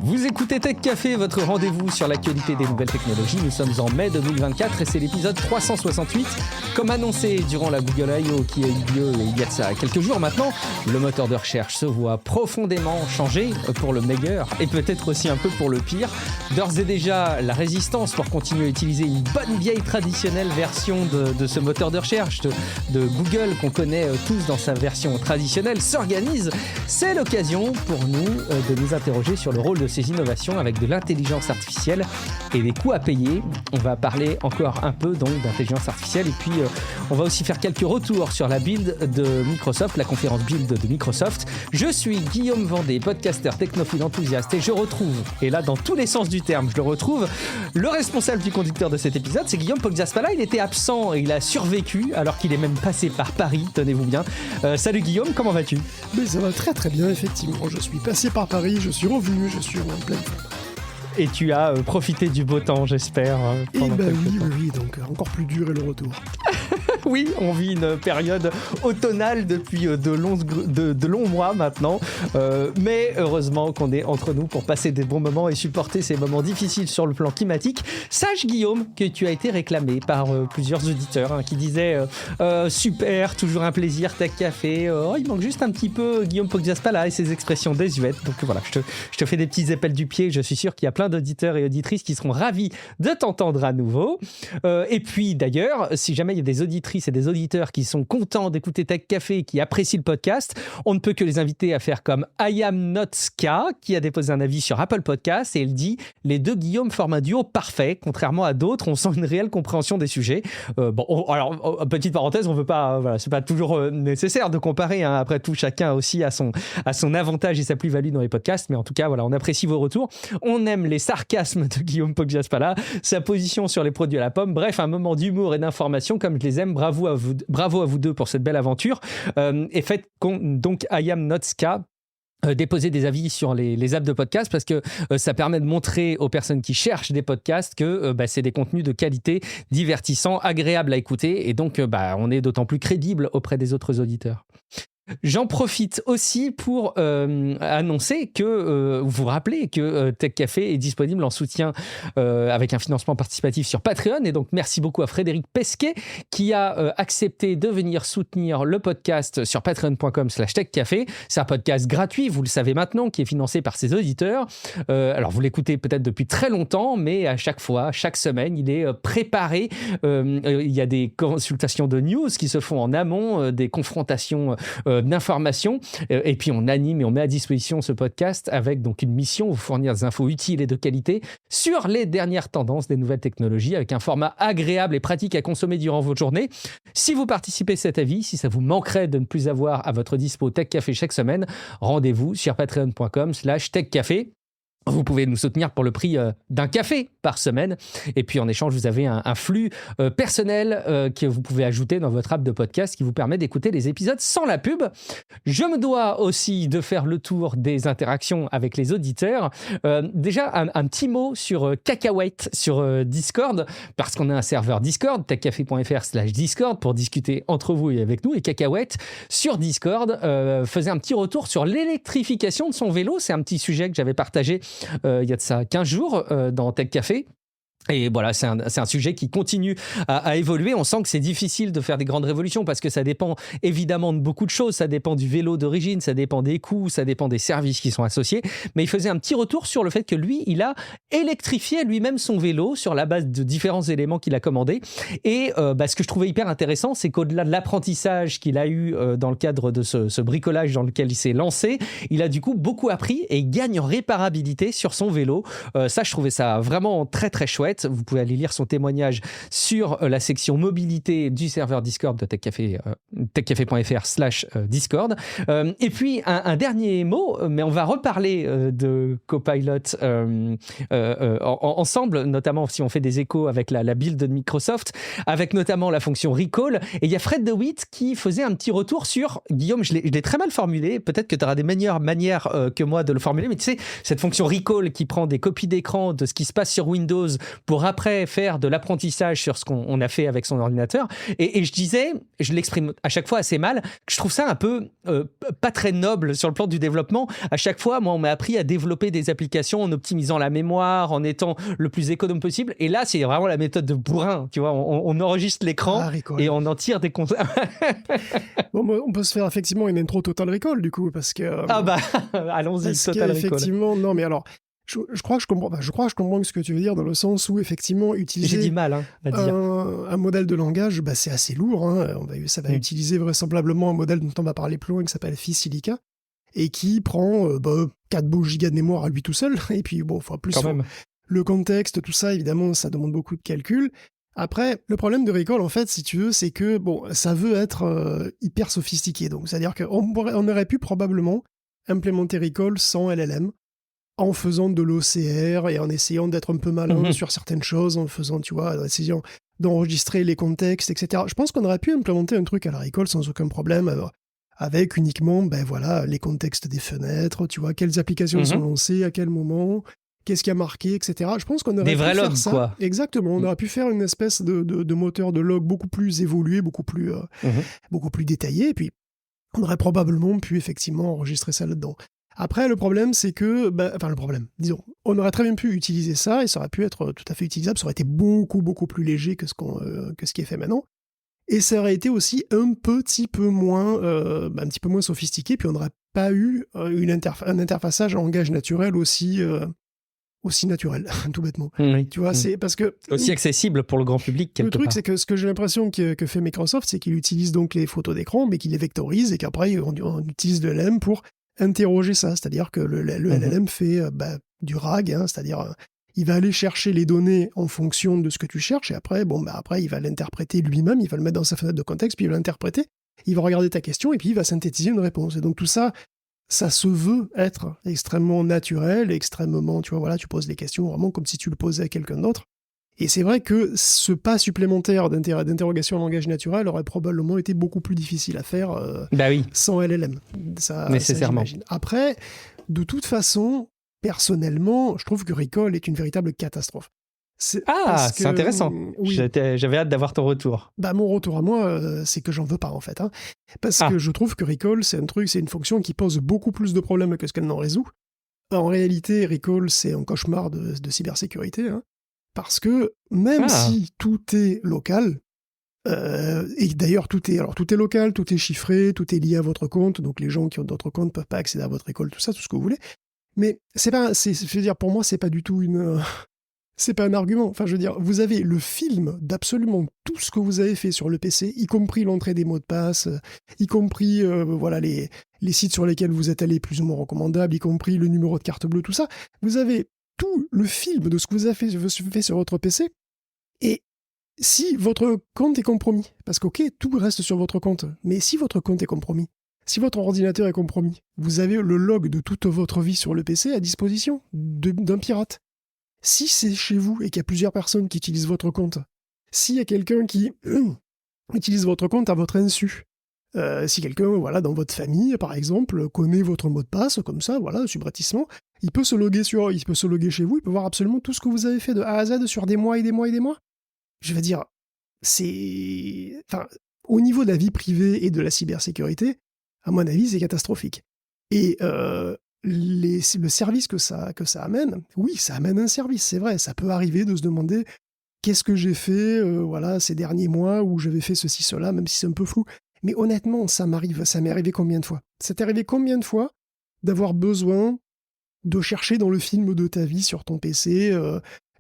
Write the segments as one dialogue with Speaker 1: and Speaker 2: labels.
Speaker 1: Vous écoutez Tech Café, votre rendez-vous sur l'actualité des nouvelles technologies. Nous sommes en mai 2024 et c'est l'épisode 368. Comme annoncé durant la Google I.O. qui a eu lieu il y a de ça quelques jours maintenant, le moteur de recherche se voit profondément changer pour le meilleur et peut-être aussi un peu pour le pire. D'ores et déjà, la résistance pour continuer à utiliser une bonne vieille traditionnelle version de ce moteur de recherche de Google qu'on connaît tous dans sa version traditionnelle s'organise. C'est l'occasion pour nous de nous interroger sur le rôle de ces innovations avec de l'intelligence artificielle et des coûts à payer. On va parler encore un peu donc d'intelligence artificielle et puis on va aussi faire quelques retours sur la build de Microsoft, la conférence build de Microsoft. Je suis Guillaume Vendée, podcasteur technophile enthousiaste et je retrouve, et là dans tous les sens du terme, je le retrouve, le responsable du conducteur de cet épisode, c'est Guillaume Poggiaspala. Il était absent et il a survécu alors qu'il est même passé par Paris, tenez-vous bien. Salut Guillaume, comment vas-tu ?
Speaker 2: Mais ça va très très bien, effectivement. Je suis passé par Paris, je suis revenu, je suis en pleine forme.
Speaker 1: Et tu as profité du beau temps, j'espère.
Speaker 2: Et ben oui, donc encore plus dur est le retour.
Speaker 1: Oui, on vit une période automnale depuis de longs mois maintenant. Mais heureusement qu'on est entre nous pour passer des bons moments et supporter ces moments difficiles sur le plan climatique. Sache, Guillaume, que tu as été réclamé par plusieurs auditeurs qui disaient super, toujours un plaisir, Tech Café. Il manque juste un petit peu Guillaume Poggiaspala et ses expressions désuètes. Donc voilà, je te fais des petits appels du pied. Je suis sûr qu'il y a plein d'auditeurs et auditrices qui seront ravis de t'entendre à nouveau. Et puis d'ailleurs, si jamais il y a des auditrices et des auditeurs qui sont contents d'écouter Tech Café et qui apprécient le podcast, on ne peut que les inviter à faire comme I Am Not Ska, qui a déposé un avis sur Apple Podcasts et elle dit « Les deux Guillaume forment un duo parfait. Contrairement à d'autres, on sent une réelle compréhension des sujets. » Alors, petite parenthèse, on veut pas, c'est pas toujours nécessaire de comparer. Après tout, chacun aussi a son avantage et sa plus-value dans les podcasts. Mais en tout cas, voilà, on apprécie vos retours. On aime les sarcasmes de Guillaume Poggiaspala, sa position sur les produits à la pomme. Bref, un moment d'humour et d'information comme je les aime. Bravo à vous deux pour cette belle aventure. Et faites donc I Am Not Ska. Déposer des avis sur les apps de podcast parce que ça permet de montrer aux personnes qui cherchent des podcasts que c'est des contenus de qualité, divertissants, agréables à écouter et donc on est d'autant plus crédible auprès des autres auditeurs. J'en profite aussi pour annoncer que, vous rappelez que Tech Café est disponible en soutien avec un financement participatif sur Patreon. Et donc, merci beaucoup à Frédéric Pesquet qui a accepté de venir soutenir le podcast sur patreon.com/techcafé. C'est un podcast gratuit, vous le savez maintenant, qui est financé par ses auditeurs. Alors, vous l'écoutez peut-être depuis très longtemps, mais à chaque fois, chaque semaine, il est préparé. Il y a des consultations de news qui se font en amont, des confrontations d'informations et puis on anime et on met à disposition ce podcast avec donc une mission, vous fournir des infos utiles et de qualité sur les dernières tendances des nouvelles technologies avec un format agréable et pratique à consommer durant votre journée. Si vous participez à cet avis, si ça vous manquerait de ne plus avoir à votre dispo Tech Café chaque semaine, rendez-vous sur patreon.com/techcafé. Vous pouvez nous soutenir pour le prix d'un café par semaine. Et puis, en échange, vous avez un flux personnel que vous pouvez ajouter dans votre app de podcast qui vous permet d'écouter les épisodes sans la pub. Je me dois aussi de faire le tour des interactions avec les auditeurs. Déjà, un petit mot sur Cacahuète sur Discord, parce qu'on a un serveur Discord, techcafé.fr/Discord, pour discuter entre vous et avec nous. Et Cacahuète, sur Discord, faisait un petit retour sur l'électrification de son vélo. C'est un petit sujet que j'avais partagé il y a de ça 15 jours dans Tech Café. Et voilà, c'est un sujet qui continue à évoluer. On sent que c'est difficile de faire des grandes révolutions parce que ça dépend évidemment de beaucoup de choses. Ça dépend du vélo d'origine, ça dépend des coûts, ça dépend des services qui sont associés. Mais il faisait un petit retour sur le fait que lui, il a électrifié lui-même son vélo sur la base de différents éléments qu'il a commandés. Et ce que je trouvais hyper intéressant, c'est qu'au-delà de l'apprentissage qu'il a eu dans le cadre de ce bricolage dans lequel il s'est lancé, il a du coup beaucoup appris et gagne en réparabilité sur son vélo. Ça, je trouvais ça vraiment très très chouette. Vous pouvez aller lire son témoignage sur la section mobilité du serveur Discord de TechCafé, techcafé.fr/Discord. Et puis, un dernier mot, mais on va reparler de Copilot ensemble, notamment si on fait des échos avec la build de Microsoft, avec notamment la fonction Recall. Et il y a Fred DeWitt qui faisait un petit retour sur, Guillaume, je l'ai très mal formulé, peut-être que tu auras des meilleures manières que moi de le formuler, mais tu sais, cette fonction Recall qui prend des copies d'écran de ce qui se passe sur Windows pour après faire de l'apprentissage sur ce qu'on a fait avec son ordinateur. Et je disais, je l'exprime à chaque fois assez mal, que je trouve ça un peu pas très noble sur le plan du développement. À chaque fois, moi, on m'a appris à développer des applications en optimisant la mémoire, en étant le plus économe possible. Et là, c'est vraiment la méthode de bourrin. Tu vois, on enregistre l'écran et on en tire des conseils.
Speaker 2: Bon, on peut se faire effectivement une intro Total Recall du coup, parce que
Speaker 1: allons-y,
Speaker 2: Total Recall. Effectivement, non, mais alors, je crois que je comprends ce que tu veux dire, dans le sens où effectivement utiliser
Speaker 1: J'ai du mal à dire.
Speaker 2: Un modèle de langage, c'est assez lourd. Ça va utiliser vraisemblablement un modèle dont on va parler plus loin, qui s'appelle Phi-Silica, et qui prend 4 beaux gigas de mémoire à lui tout seul. Et puis même. Le contexte, tout ça, évidemment, ça demande beaucoup de calcul. Après, le problème de Recall, en fait, si tu veux, c'est que ça veut être hyper sophistiqué. Donc, c'est-à-dire qu'on aurait pu probablement implémenter Recall sans LLM, en faisant de l'OCR et en essayant d'être un peu malin sur certaines choses, en faisant, tu vois, en essayant d'enregistrer les contextes, etc. Je pense qu'on aurait pu implémenter un truc à la Recall sans aucun problème, avec uniquement, les contextes des fenêtres, tu vois, quelles applications sont lancées, à quel moment, qu'est-ce qui a marqué, etc. Je pense qu'on aurait
Speaker 1: des
Speaker 2: pu
Speaker 1: vrais
Speaker 2: faire
Speaker 1: logs,
Speaker 2: ça.
Speaker 1: Quoi.
Speaker 2: Exactement, on aurait pu faire une espèce de moteur de log beaucoup plus évolué, beaucoup plus détaillé, et puis on aurait probablement pu effectivement enregistrer ça là-dedans. Après, le problème, c'est que... disons, on aurait très bien pu utiliser ça, et ça aurait pu être tout à fait utilisable, ça aurait été beaucoup, beaucoup plus léger que ce qui est fait maintenant. Et ça aurait été aussi un petit peu moins sophistiqué, puis on n'aurait pas eu un interfaçage en langage naturel aussi naturel, tout bêtement. Tu vois, c'est parce que...
Speaker 1: Aussi accessible pour le grand public, quelque part.
Speaker 2: Le truc, c'est que ce que j'ai l'impression que fait Microsoft, c'est qu'il utilise donc les photos d'écran, mais qu'il les vectorise, et qu'après, on utilise le LLM pour interroger ça. C'est-à-dire que le LLM fait du RAG, c'est-à-dire... il va aller chercher les données en fonction de ce que tu cherches, et après, il va l'interpréter lui-même, il va le mettre dans sa fenêtre de contexte, puis il va l'interpréter, il va regarder ta question, et puis il va synthétiser une réponse. Et donc tout ça, ça se veut être extrêmement naturel, extrêmement, tu vois, voilà, tu poses les questions vraiment comme si tu le posais à quelqu'un d'autre. Et c'est vrai que ce pas supplémentaire d'interrogation en langage naturel aurait probablement été beaucoup plus difficile à faire sans LLM. Ça,
Speaker 1: nécessairement.
Speaker 2: Ça, après, de toute façon... Personnellement, je trouve que Recall est une véritable catastrophe.
Speaker 1: C'est intéressant. Oui. J'avais hâte d'avoir ton retour.
Speaker 2: Mon retour à moi, c'est que j'en veux pas en fait. Parce que je trouve que Recall, c'est une fonction qui pose beaucoup plus de problèmes que ce qu'elle n'en résout. En réalité, Recall, c'est un cauchemar de cybersécurité. Parce que même si tout est local, et d'ailleurs tout est local, tout est chiffré, tout est lié à votre compte, donc les gens qui ont d'autres comptes ne peuvent pas accéder à votre Recall, tout ça, tout ce que vous voulez. Mais je veux dire, pour moi, c'est pas du tout c'est pas un argument. Enfin, je veux dire, vous avez le film d'absolument tout ce que vous avez fait sur le PC, y compris l'entrée des mots de passe, y compris les sites sur lesquels vous êtes allé plus ou moins recommandables, y compris le numéro de carte bleue, tout ça. Vous avez tout le film de ce que vous avez fait sur votre PC. Et si votre compte est compromis, parce que tout reste sur votre compte, mais si votre compte est compromis, si votre ordinateur est compromis, vous avez le log de toute votre vie sur le PC à disposition d'un pirate. Si c'est chez vous et qu'il y a plusieurs personnes qui utilisent votre compte, s'il y a quelqu'un qui utilise votre compte à votre insu, si quelqu'un, dans votre famille, par exemple, connaît votre mot de passe, comme ça, subrepticement, il peut se loguer chez vous, il peut voir absolument tout ce que vous avez fait de A à Z sur des mois et des mois et des mois. Je veux dire, au niveau de la vie privée et de la cybersécurité, à mon avis, c'est catastrophique. Et le service que ça amène, oui, ça amène un service, c'est vrai. Ça peut arriver de se demander qu'est-ce que j'ai fait ces derniers mois où j'avais fait ceci, cela, même si c'est un peu flou. Mais honnêtement, ça m'est arrivé combien de fois ? Ça t'est arrivé combien de fois d'avoir besoin de chercher dans le film de ta vie sur ton PC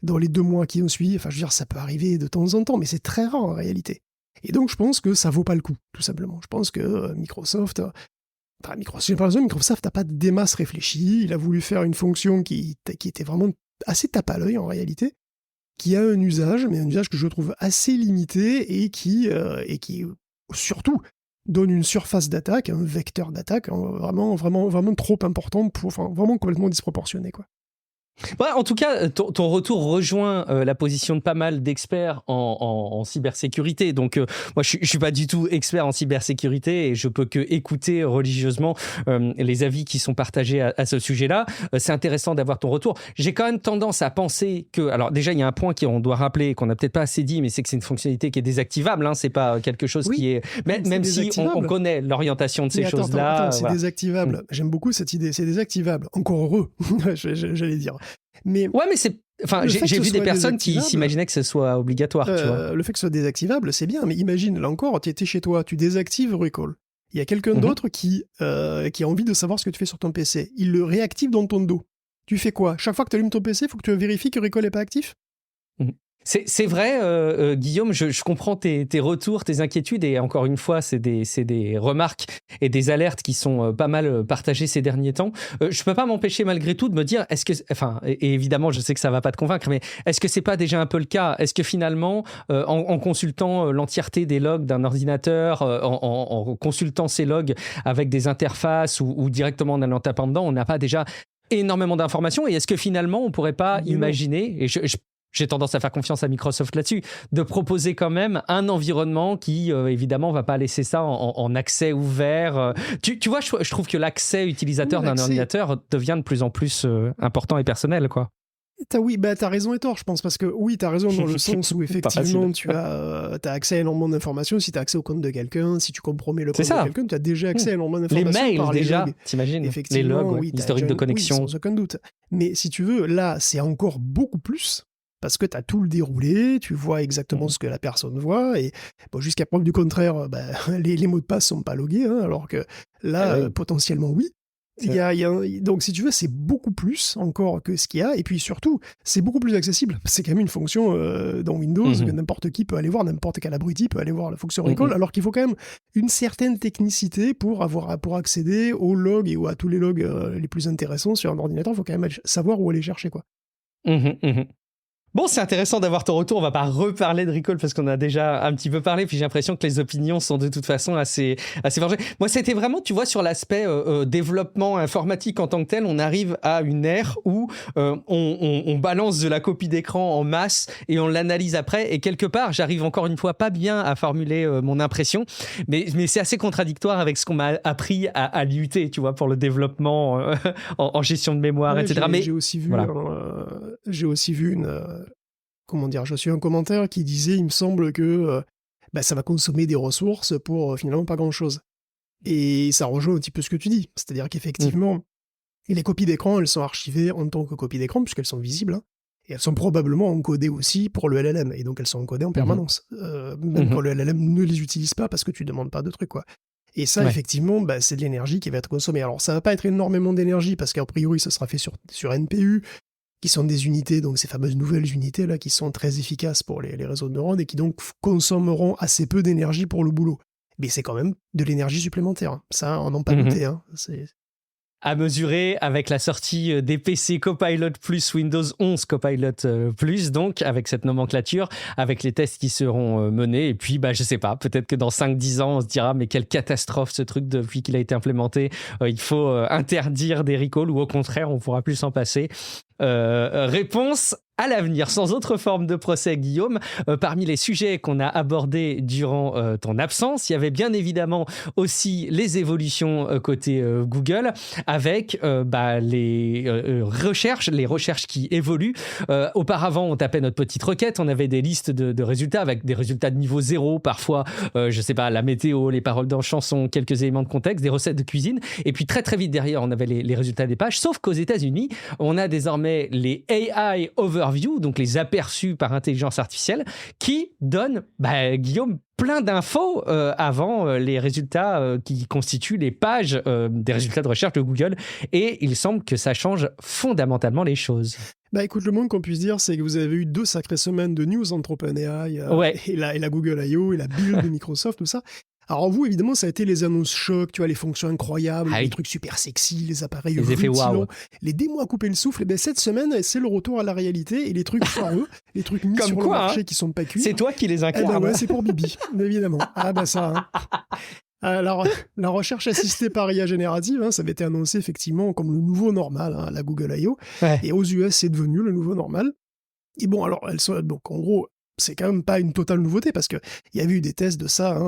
Speaker 2: dans les 2 mois qui ont suivi ? Enfin, je veux dire, ça peut arriver de temps en temps, mais c'est très rare en réalité. Et donc, je pense que ça vaut pas le coup, tout simplement. Je pense que Microsoft n'a pas des masses réfléchies. Il a voulu faire une fonction qui était vraiment assez tape à l'œil, en réalité, qui a un usage, mais un usage que je trouve assez limité et qui surtout, donne une surface d'attaque, un vecteur d'attaque vraiment trop important, vraiment complètement disproportionné, quoi.
Speaker 1: Ouais, en tout cas, ton retour rejoint la position de pas mal d'experts en cybersécurité. Donc, moi, je suis pas du tout expert en cybersécurité et je peux que écouter religieusement les avis qui sont partagés à ce sujet-là. C'est intéressant d'avoir ton retour. J'ai quand même tendance à penser que, alors déjà, il y a un point qu'on doit rappeler, qu'on n'a peut-être pas assez dit, mais c'est que c'est une fonctionnalité qui est désactivable. Hein, c'est pas quelque chose qui est, même si on connaît l'orientation de ces choses-là.
Speaker 2: Attends, c'est désactivable. J'aime beaucoup cette idée. C'est désactivable. Encore heureux, j'allais dire. Mais
Speaker 1: ouais, mais c'est. Enfin, j'ai vu des personnes qui s'imaginaient que ce soit obligatoire. Tu vois.
Speaker 2: Le fait que ce soit désactivable, c'est bien, mais imagine, là encore, tu étais chez toi, tu désactives Recall. Il y a quelqu'un d'autre qui a envie de savoir ce que tu fais sur ton PC. Il le réactive dans ton dos. Tu fais quoi? Chaque fois que tu allumes ton PC, il faut que tu vérifies que Recall n'est pas actif?
Speaker 1: C'est vrai, Guillaume, je comprends tes retours, tes inquiétudes, et encore une fois, c'est des remarques et des alertes qui sont pas mal partagées ces derniers temps. Je peux pas m'empêcher malgré tout de me dire, et évidemment, je sais que ça va pas te convaincre, mais est-ce que c'est pas déjà un peu le cas? Est-ce que finalement, en consultant l'entièreté des logs d'un ordinateur, en consultant ces logs avec des interfaces ou directement en allant tapant dedans, on n'a pas déjà énormément d'informations? Et est-ce que finalement, on pourrait pas imaginer, et j'ai tendance à faire confiance à Microsoft là-dessus, de proposer quand même un environnement qui, évidemment, va pas laisser ça en accès ouvert. Tu vois, je trouve que l'accès utilisateur d'un ordinateur devient de plus en plus important et personnel, quoi.
Speaker 2: T'as raison et tort, je pense, parce que oui, t'as raison dans le sens où effectivement tu as accès à énormément d'informations. Si t'as accès au compte de quelqu'un, si tu compromets le compte de quelqu'un, tu as déjà accès à énormément d'informations.
Speaker 1: Les mails
Speaker 2: par
Speaker 1: déjà,
Speaker 2: logs.
Speaker 1: T'imagines, les logs, l'historique de connexion.
Speaker 2: Oui, sans aucun doute. Mais si tu veux, là, c'est encore beaucoup plus. Parce que tu as tout le déroulé, tu vois exactement ce que la personne voit, et bon, jusqu'à preuve du contraire, les mots de passe sont pas logués, hein, alors que là, potentiellement oui. Donc si tu veux, c'est beaucoup plus encore que ce qu'il y a, et puis surtout, c'est beaucoup plus accessible. C'est quand même une fonction dans Windows que n'importe qui peut aller voir, n'importe quel abruti peut aller voir la fonction Recall, alors qu'il faut quand même une certaine technicité pour accéder aux logs et à tous les logs les plus intéressants sur un ordinateur. Il faut quand même savoir où aller chercher, quoi.
Speaker 1: Bon, c'est intéressant d'avoir ton retour. On va pas reparler de Recall parce qu'on a déjà un petit peu parlé. Puis j'ai l'impression que les opinions sont de toute façon assez forgées. Moi, c'était vraiment, tu vois, sur l'aspect développement informatique en tant que tel, on arrive à une ère où on balance de la copie d'écran en masse et on l'analyse après. Et quelque part, j'arrive encore une fois pas bien à formuler mon impression, mais c'est assez contradictoire avec ce qu'on m'a appris à l'IUT, tu vois, pour le développement en gestion de mémoire, etc. Mais
Speaker 2: j'ai aussi vu j'ai reçu un commentaire qui disait, il me semble que ça va consommer des ressources pour finalement pas grand-chose. Et ça rejoint un petit peu ce que tu dis. C'est-à-dire qu'effectivement, les copies d'écran, elles sont archivées en tant que copies d'écran, puisqu'elles sont visibles, hein, et elles sont probablement encodées aussi pour le LLM, et donc elles sont encodées en permanence. Même quand le LLM ne les utilise pas parce que tu demandes pas de trucs, quoi. Et ça, effectivement, c'est de l'énergie qui va être consommée. Alors, ça va pas être énormément d'énergie, parce qu'a priori, ça sera fait sur NPU, qui sont des unités, donc ces fameuses nouvelles unités là, qui sont très efficaces pour les réseaux de neurones et qui donc consommeront assez peu d'énergie pour le boulot. Mais c'est quand même de l'énergie supplémentaire. Hein. Ça, on n'en pas douté. Hein.
Speaker 1: À mesurer avec la sortie des PC Copilot Plus, Windows 11 Copilot Plus, donc avec cette nomenclature, avec les tests qui seront menés. Et puis, je sais pas, peut-être que dans 5-10 ans, on se dira, mais quelle catastrophe ce truc depuis qu'il a été implémenté. Il faut interdire des recalls, ou au contraire, on pourra plus s'en passer. Réponse à l'avenir, sans autre forme de procès, Guillaume. Parmi les sujets qu'on a abordés durant ton absence, il y avait bien évidemment aussi les évolutions côté Google, avec les recherches qui évoluent. Auparavant, on tapait notre petite requête, on avait des listes de résultats avec des résultats de niveau 0, parfois, je sais pas, la météo, les paroles d'un chanson, quelques éléments de contexte, des recettes de cuisine, et puis très très vite derrière, on avait les résultats des pages, sauf qu'aux États-Unis, on a désormais les AI Overview, donc les aperçus par intelligence artificielle, qui donnent, Guillaume, plein d'infos avant les résultats qui constituent les pages des résultats de recherche de Google. Et il semble que ça change fondamentalement les choses.
Speaker 2: Écoute, le moins qu'on puisse dire, c'est que vous avez eu 2 sacrées semaines de news entre OpenAI et la Google I.O. et la build de Microsoft, tout ça. Alors vous, évidemment, ça a été les annonces chocs, tu vois, les fonctions incroyables, les trucs super sexy, les appareils
Speaker 1: les effets waouh,
Speaker 2: les démos à couper le souffle. Et cette semaine, c'est le retour à la réalité et les trucs foireux, les trucs mis
Speaker 1: comme
Speaker 2: sur
Speaker 1: quoi,
Speaker 2: le marché qui sont pas cuits.
Speaker 1: C'est toi qui les incarnes.
Speaker 2: C'est pour Bibi, évidemment. Ça. Hein. Alors, la recherche assistée par IA générative, ça avait été annoncé effectivement comme le nouveau normal à la Google I.O.
Speaker 1: Ouais.
Speaker 2: Et aux US, c'est devenu le nouveau normal. Et bon, alors, donc en gros, c'est quand même pas une totale nouveauté parce qu'il y avait eu des tests de ça.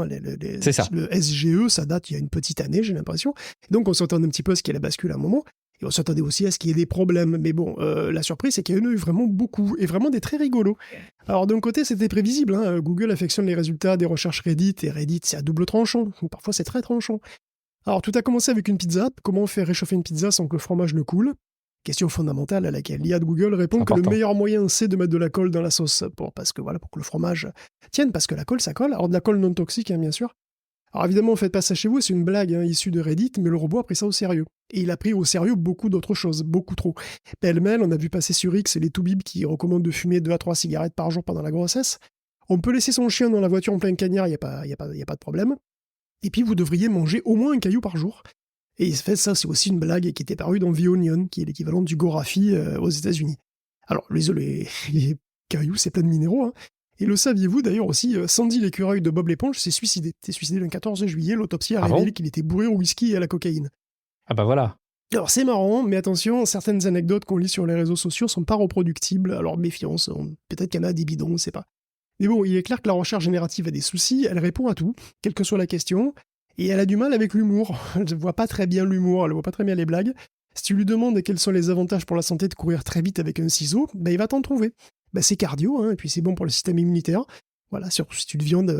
Speaker 1: C'est ça.
Speaker 2: Le SGE, ça date il y a une petite année, j'ai l'impression. Donc, on s'attendait un petit peu à ce qu'il y ait la bascule à un moment. Et on s'attendait aussi à ce qu'il y ait des problèmes. Mais bon, la surprise, c'est qu'il y en a eu vraiment beaucoup. Et vraiment des très rigolos. Alors, d'un côté, c'était prévisible. Google affectionne les résultats des recherches Reddit. Et Reddit, c'est à double tranchant. Parfois, c'est très tranchant. Alors, tout a commencé avec une pizza. Comment faire réchauffer une pizza sans que le fromage ne coule? Question fondamentale à laquelle l'IA de Google répond que le meilleur moyen, c'est de mettre de la colle dans la sauce. Pour que le fromage tienne. Parce que la colle, ça colle. Alors, de la colle non toxique, bien sûr. Alors évidemment, faites pas ça chez vous, c'est une blague issue de Reddit, mais le robot a pris ça au sérieux. Et il a pris au sérieux beaucoup d'autres choses, beaucoup trop. Pêle-mêle, on a vu passer sur X les toubibs qui recommandent de fumer 2 à 3 cigarettes par jour pendant la grossesse. On peut laisser son chien dans la voiture en plein cagnard, il n'y a pas de problème. Et puis vous devriez manger au moins un caillou par jour. Et fait, ça, c'est aussi une blague qui était parue dans The Onion, qui est l'équivalent du Gorafi aux États-Unis. Alors, les cailloux, c'est plein de minéraux, Et le saviez-vous d'ailleurs aussi, Sandy l'écureuil de Bob l'éponge s'est suicidé. Il s'est suicidé le 14 juillet, l'autopsie a révélé qu'il était bourré au whisky et à la cocaïne.
Speaker 1: Ah bah voilà.
Speaker 2: Alors c'est marrant, mais attention, certaines anecdotes qu'on lit sur les réseaux sociaux sont pas reproductibles, alors méfiance, peut-être qu'il y en a des bidons, on sait pas. Mais bon, il est clair que la recherche générative a des soucis, elle répond à tout, quelle que soit la question, et elle a du mal avec l'humour. Elle voit pas très bien l'humour, elle voit pas très bien les blagues. Si tu lui demandes quels sont les avantages pour la santé de courir très vite avec un ciseau, il va t'en trouver. C'est cardio, et puis c'est bon pour le système immunitaire. Voilà, surtout si tu te viandes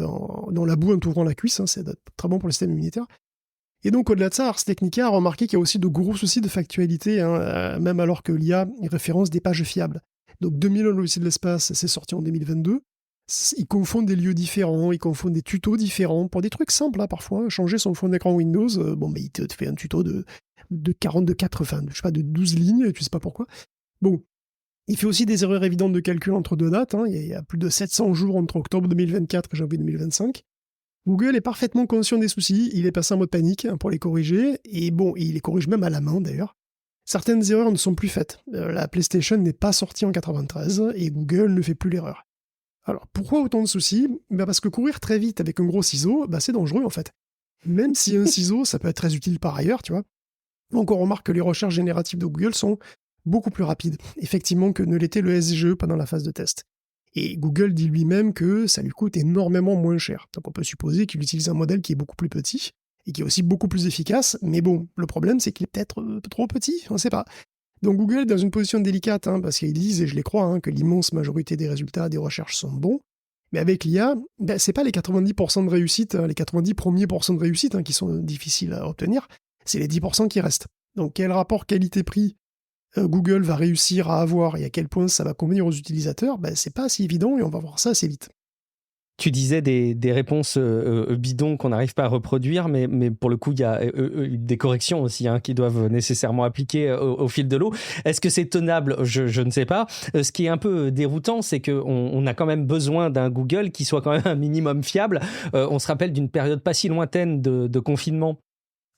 Speaker 2: dans la boue en t'ouvrant la cuisse, c'est très bon pour le système immunitaire. Et donc au-delà de ça, Ars Technica a remarqué qu'il y a aussi de gros soucis de factualité, même alors que l'IA référence des pages fiables. Donc 2000 l'Odyssée de l'espace, c'est sorti en 2022. Ils confondent des lieux différents, ils confondent des tutos différents, pour des trucs simples, parfois. Changer son fond d'écran Windows, il te fait un tuto de 44, de 12 lignes, et tu sais pas pourquoi. Bon. Il fait aussi des erreurs évidentes de calcul entre deux dates. Il y a plus de 700 jours entre octobre 2024 et janvier 2025. Google est parfaitement conscient des soucis. Il est passé en mode panique pour les corriger. Et bon, il les corrige même à la main d'ailleurs. Certaines erreurs ne sont plus faites. La PlayStation n'est pas sortie en 93 et Google ne fait plus l'erreur. Alors pourquoi autant de soucis? Parce que courir très vite avec un gros ciseau, c'est dangereux en fait. Même si un ciseau, ça peut être très utile par ailleurs, tu vois. Donc on remarque que les recherches génératives de Google sont beaucoup plus rapide, effectivement, que ne l'était le SGE pendant la phase de test. Et Google dit lui-même que ça lui coûte énormément moins cher. Donc on peut supposer qu'il utilise un modèle qui est beaucoup plus petit, et qui est aussi beaucoup plus efficace, mais bon, le problème c'est qu'il est peut-être trop petit, on ne sait pas. Donc Google est dans une position délicate, parce qu'ils disent, et je les crois, que l'immense majorité des résultats des recherches sont bons, mais avec l'IA, c'est pas les 90% de réussite, les 90 premiers pourcents de réussite qui sont difficiles à obtenir, c'est les 10% qui restent. Donc quel rapport qualité-prix Google va réussir à avoir et à quel point ça va convenir aux utilisateurs, c'est pas si évident et on va voir ça assez vite.
Speaker 1: Tu disais des réponses bidons qu'on n'arrive pas à reproduire, mais pour le coup, il y a des corrections aussi qui doivent nécessairement appliquer au fil de l'eau. Est-ce que c'est tenable? Je ne sais pas. Ce qui est un peu déroutant, c'est qu'on a quand même besoin d'un Google qui soit quand même un minimum fiable. On se rappelle d'une période pas si lointaine de confinement,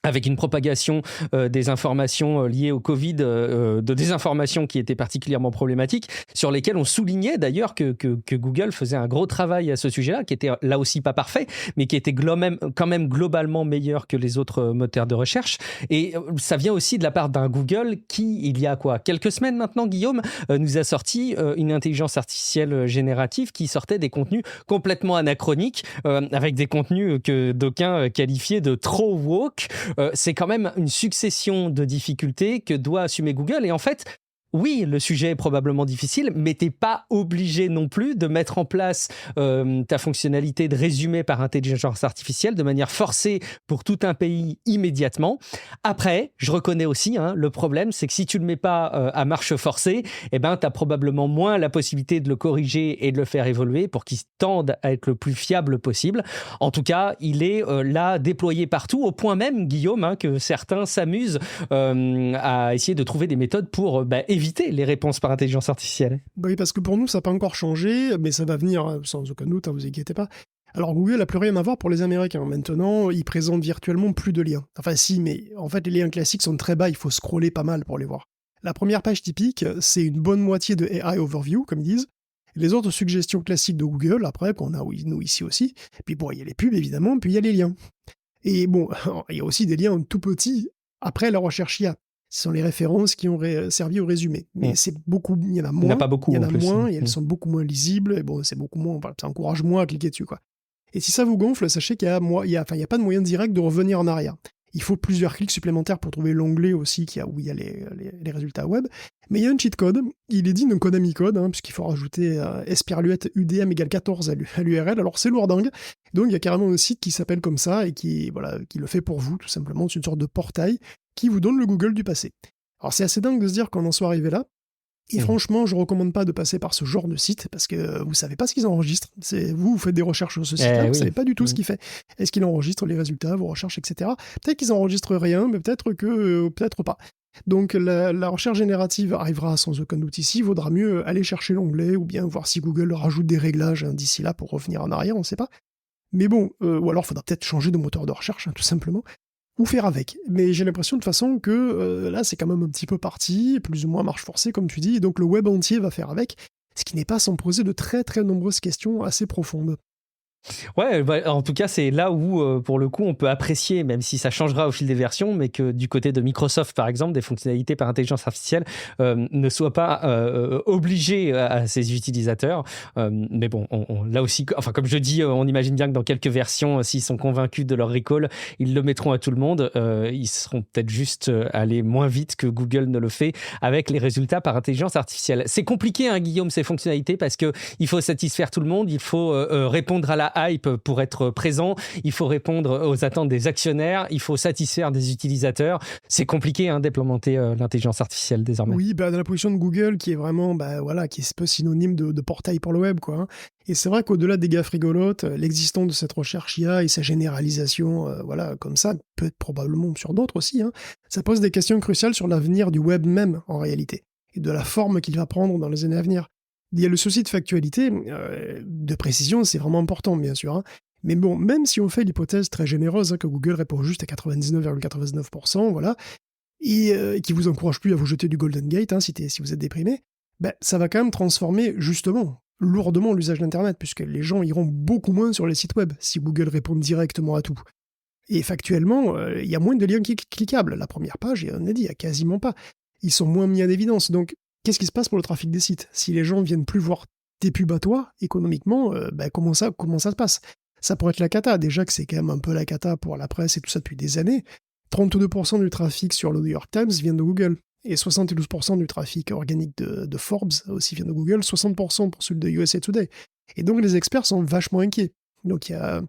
Speaker 1: avec une propagation des informations liées au Covid, de désinformation qui était particulièrement problématique, sur lesquelles on soulignait d'ailleurs que Google faisait un gros travail à ce sujet-là, qui était là aussi pas parfait, mais qui était quand même globalement meilleur que les autres moteurs de recherche. Et ça vient aussi de la part d'un Google qui, il y a quelques semaines maintenant, Guillaume, nous a sorti une intelligence artificielle générative qui sortait des contenus complètement anachroniques, avec des contenus que d'aucuns qualifiaient de trop woke. C'est quand même une succession de difficultés que doit assumer Google. Et en fait, oui, le sujet est probablement difficile, mais t'es pas obligé non plus de mettre en place ta fonctionnalité de résumé par intelligence artificielle de manière forcée pour tout un pays immédiatement. Après, je reconnais aussi, le problème, c'est que si tu le mets pas à marche forcée, t'as probablement moins la possibilité de le corriger et de le faire évoluer pour qu'il tende à être le plus fiable possible. En tout cas, il est là déployé partout, au point même, Guillaume, que certains s'amusent à essayer de trouver des méthodes pour éviter les réponses par intelligence artificielle.
Speaker 2: Oui, parce que pour nous, ça n'a pas encore changé, mais ça va venir sans aucun doute, vous inquiétez pas. Alors Google n'a plus rien à voir pour les Américains. Maintenant, ils présentent virtuellement plus de liens. Enfin si, mais en fait les liens classiques sont très bas, il faut scroller pas mal pour les voir. La première page typique, c'est une bonne moitié de AI Overview, comme ils disent. Les autres suggestions classiques de Google, après, qu'on a nous ici aussi. Puis bon, il y a les pubs évidemment, puis il y a les liens. Et bon, il y a aussi des liens tout petits après la recherche IA. Ce sont les références qui ont servi au résumé. Mais c'est beaucoup, il y en a
Speaker 1: Il n'y en a
Speaker 2: moins.
Speaker 1: pas beaucoup
Speaker 2: Il y en
Speaker 1: en
Speaker 2: a
Speaker 1: plus.
Speaker 2: moins et elles sont beaucoup moins lisibles. Et bon, c'est beaucoup moins, ça encourage moins à cliquer dessus, quoi. Et si ça vous gonfle, sachez qu'il y a, il y a pas de moyen direct de revenir en arrière. Il faut plusieurs clics supplémentaires pour trouver l'onglet aussi où il y a les résultats web. Mais il y a un cheat code, il est digne d'un Konami code, puisqu'il faut rajouter esperluette UDM égale 14 à l'URL. Alors c'est lourdingue. Donc il y a carrément un site qui s'appelle comme ça et qui le fait pour vous, tout simplement. C'est une sorte de portail qui vous donne le Google du passé. Alors c'est assez dingue de se dire qu'on en soit arrivé là. Et franchement, je recommande pas de passer par ce genre de site parce que vous savez pas ce qu'ils enregistrent. Vous faites des recherches sur ce site-là, vous savez pas du tout ce qu'il fait. Est-ce qu'il enregistre les résultats, vos recherches, etc. Peut-être qu'ils enregistrent rien, mais peut-être pas. Donc la recherche générative arrivera sans aucun doute ici. Il vaudra mieux aller chercher l'onglet ou bien voir si Google rajoute des réglages d'ici là pour revenir en arrière, on sait pas. Mais bon, ou alors il faudra peut-être changer de moteur de recherche, tout simplement. Ou faire avec. Mais j'ai l'impression de toute façon que là, c'est quand même un petit peu parti, plus ou moins marche forcée, comme tu dis, et donc le web entier va faire avec, ce qui n'est pas sans poser de très très nombreuses questions assez profondes.
Speaker 1: Ouais, bah, en tout cas, c'est là où, pour le coup, on peut apprécier, même si ça changera au fil des versions, mais que du côté de Microsoft, par exemple, des fonctionnalités par intelligence artificielle ne soient pas obligées à ses utilisateurs. Mais bon, là aussi, enfin, comme je dis, on imagine bien que dans quelques versions, s'ils sont convaincus de leur recall, ils le mettront à tout le monde. Ils seront peut-être juste allés moins vite que Google ne le fait avec les résultats par intelligence artificielle. C'est compliqué, hein, Guillaume, ces fonctionnalités, parce qu'il faut satisfaire tout le monde, il faut répondre à la hype pour être présent, il faut répondre aux attentes des actionnaires, il faut satisfaire des utilisateurs. C'est compliqué d'implémenter l'intelligence artificielle désormais.
Speaker 2: Oui, dans la position de Google qui est vraiment qui est un peu synonyme de portail pour le web, quoi. Et c'est vrai qu'au-delà des gaffes rigolotes, l'existence de cette recherche IA et sa généralisation, comme ça, peut être probablement sur d'autres aussi, ça pose des questions cruciales sur l'avenir du web même, en réalité, et de la forme qu'il va prendre dans les années à venir. Il y a le souci de factualité, de précision, c'est vraiment important, bien sûr. Mais bon, même si on fait l'hypothèse très généreuse que Google répond juste à 99,99%, voilà, et qui vous encourage plus à vous jeter du Golden Gate si vous êtes déprimé, ça va quand même transformer justement lourdement l'usage d'Internet, puisque les gens iront beaucoup moins sur les sites web si Google répond directement à tout. Et factuellement, il y a moins de liens cliquables. La première page, on a dit, il n'y a quasiment pas. Ils sont moins mis en évidence. Donc, qu'est-ce qui se passe pour le trafic des sites? Si les gens viennent plus voir tes pubs à toi, économiquement, comment ça se passe? Ça pourrait être la cata. Déjà que c'est quand même un peu la cata pour la presse et tout ça depuis des années. 32% du trafic sur le New York Times vient de Google. Et 72% du trafic organique de Forbes aussi vient de Google. 60% pour celui de USA Today. Et donc les experts sont vachement inquiets. Donc il y a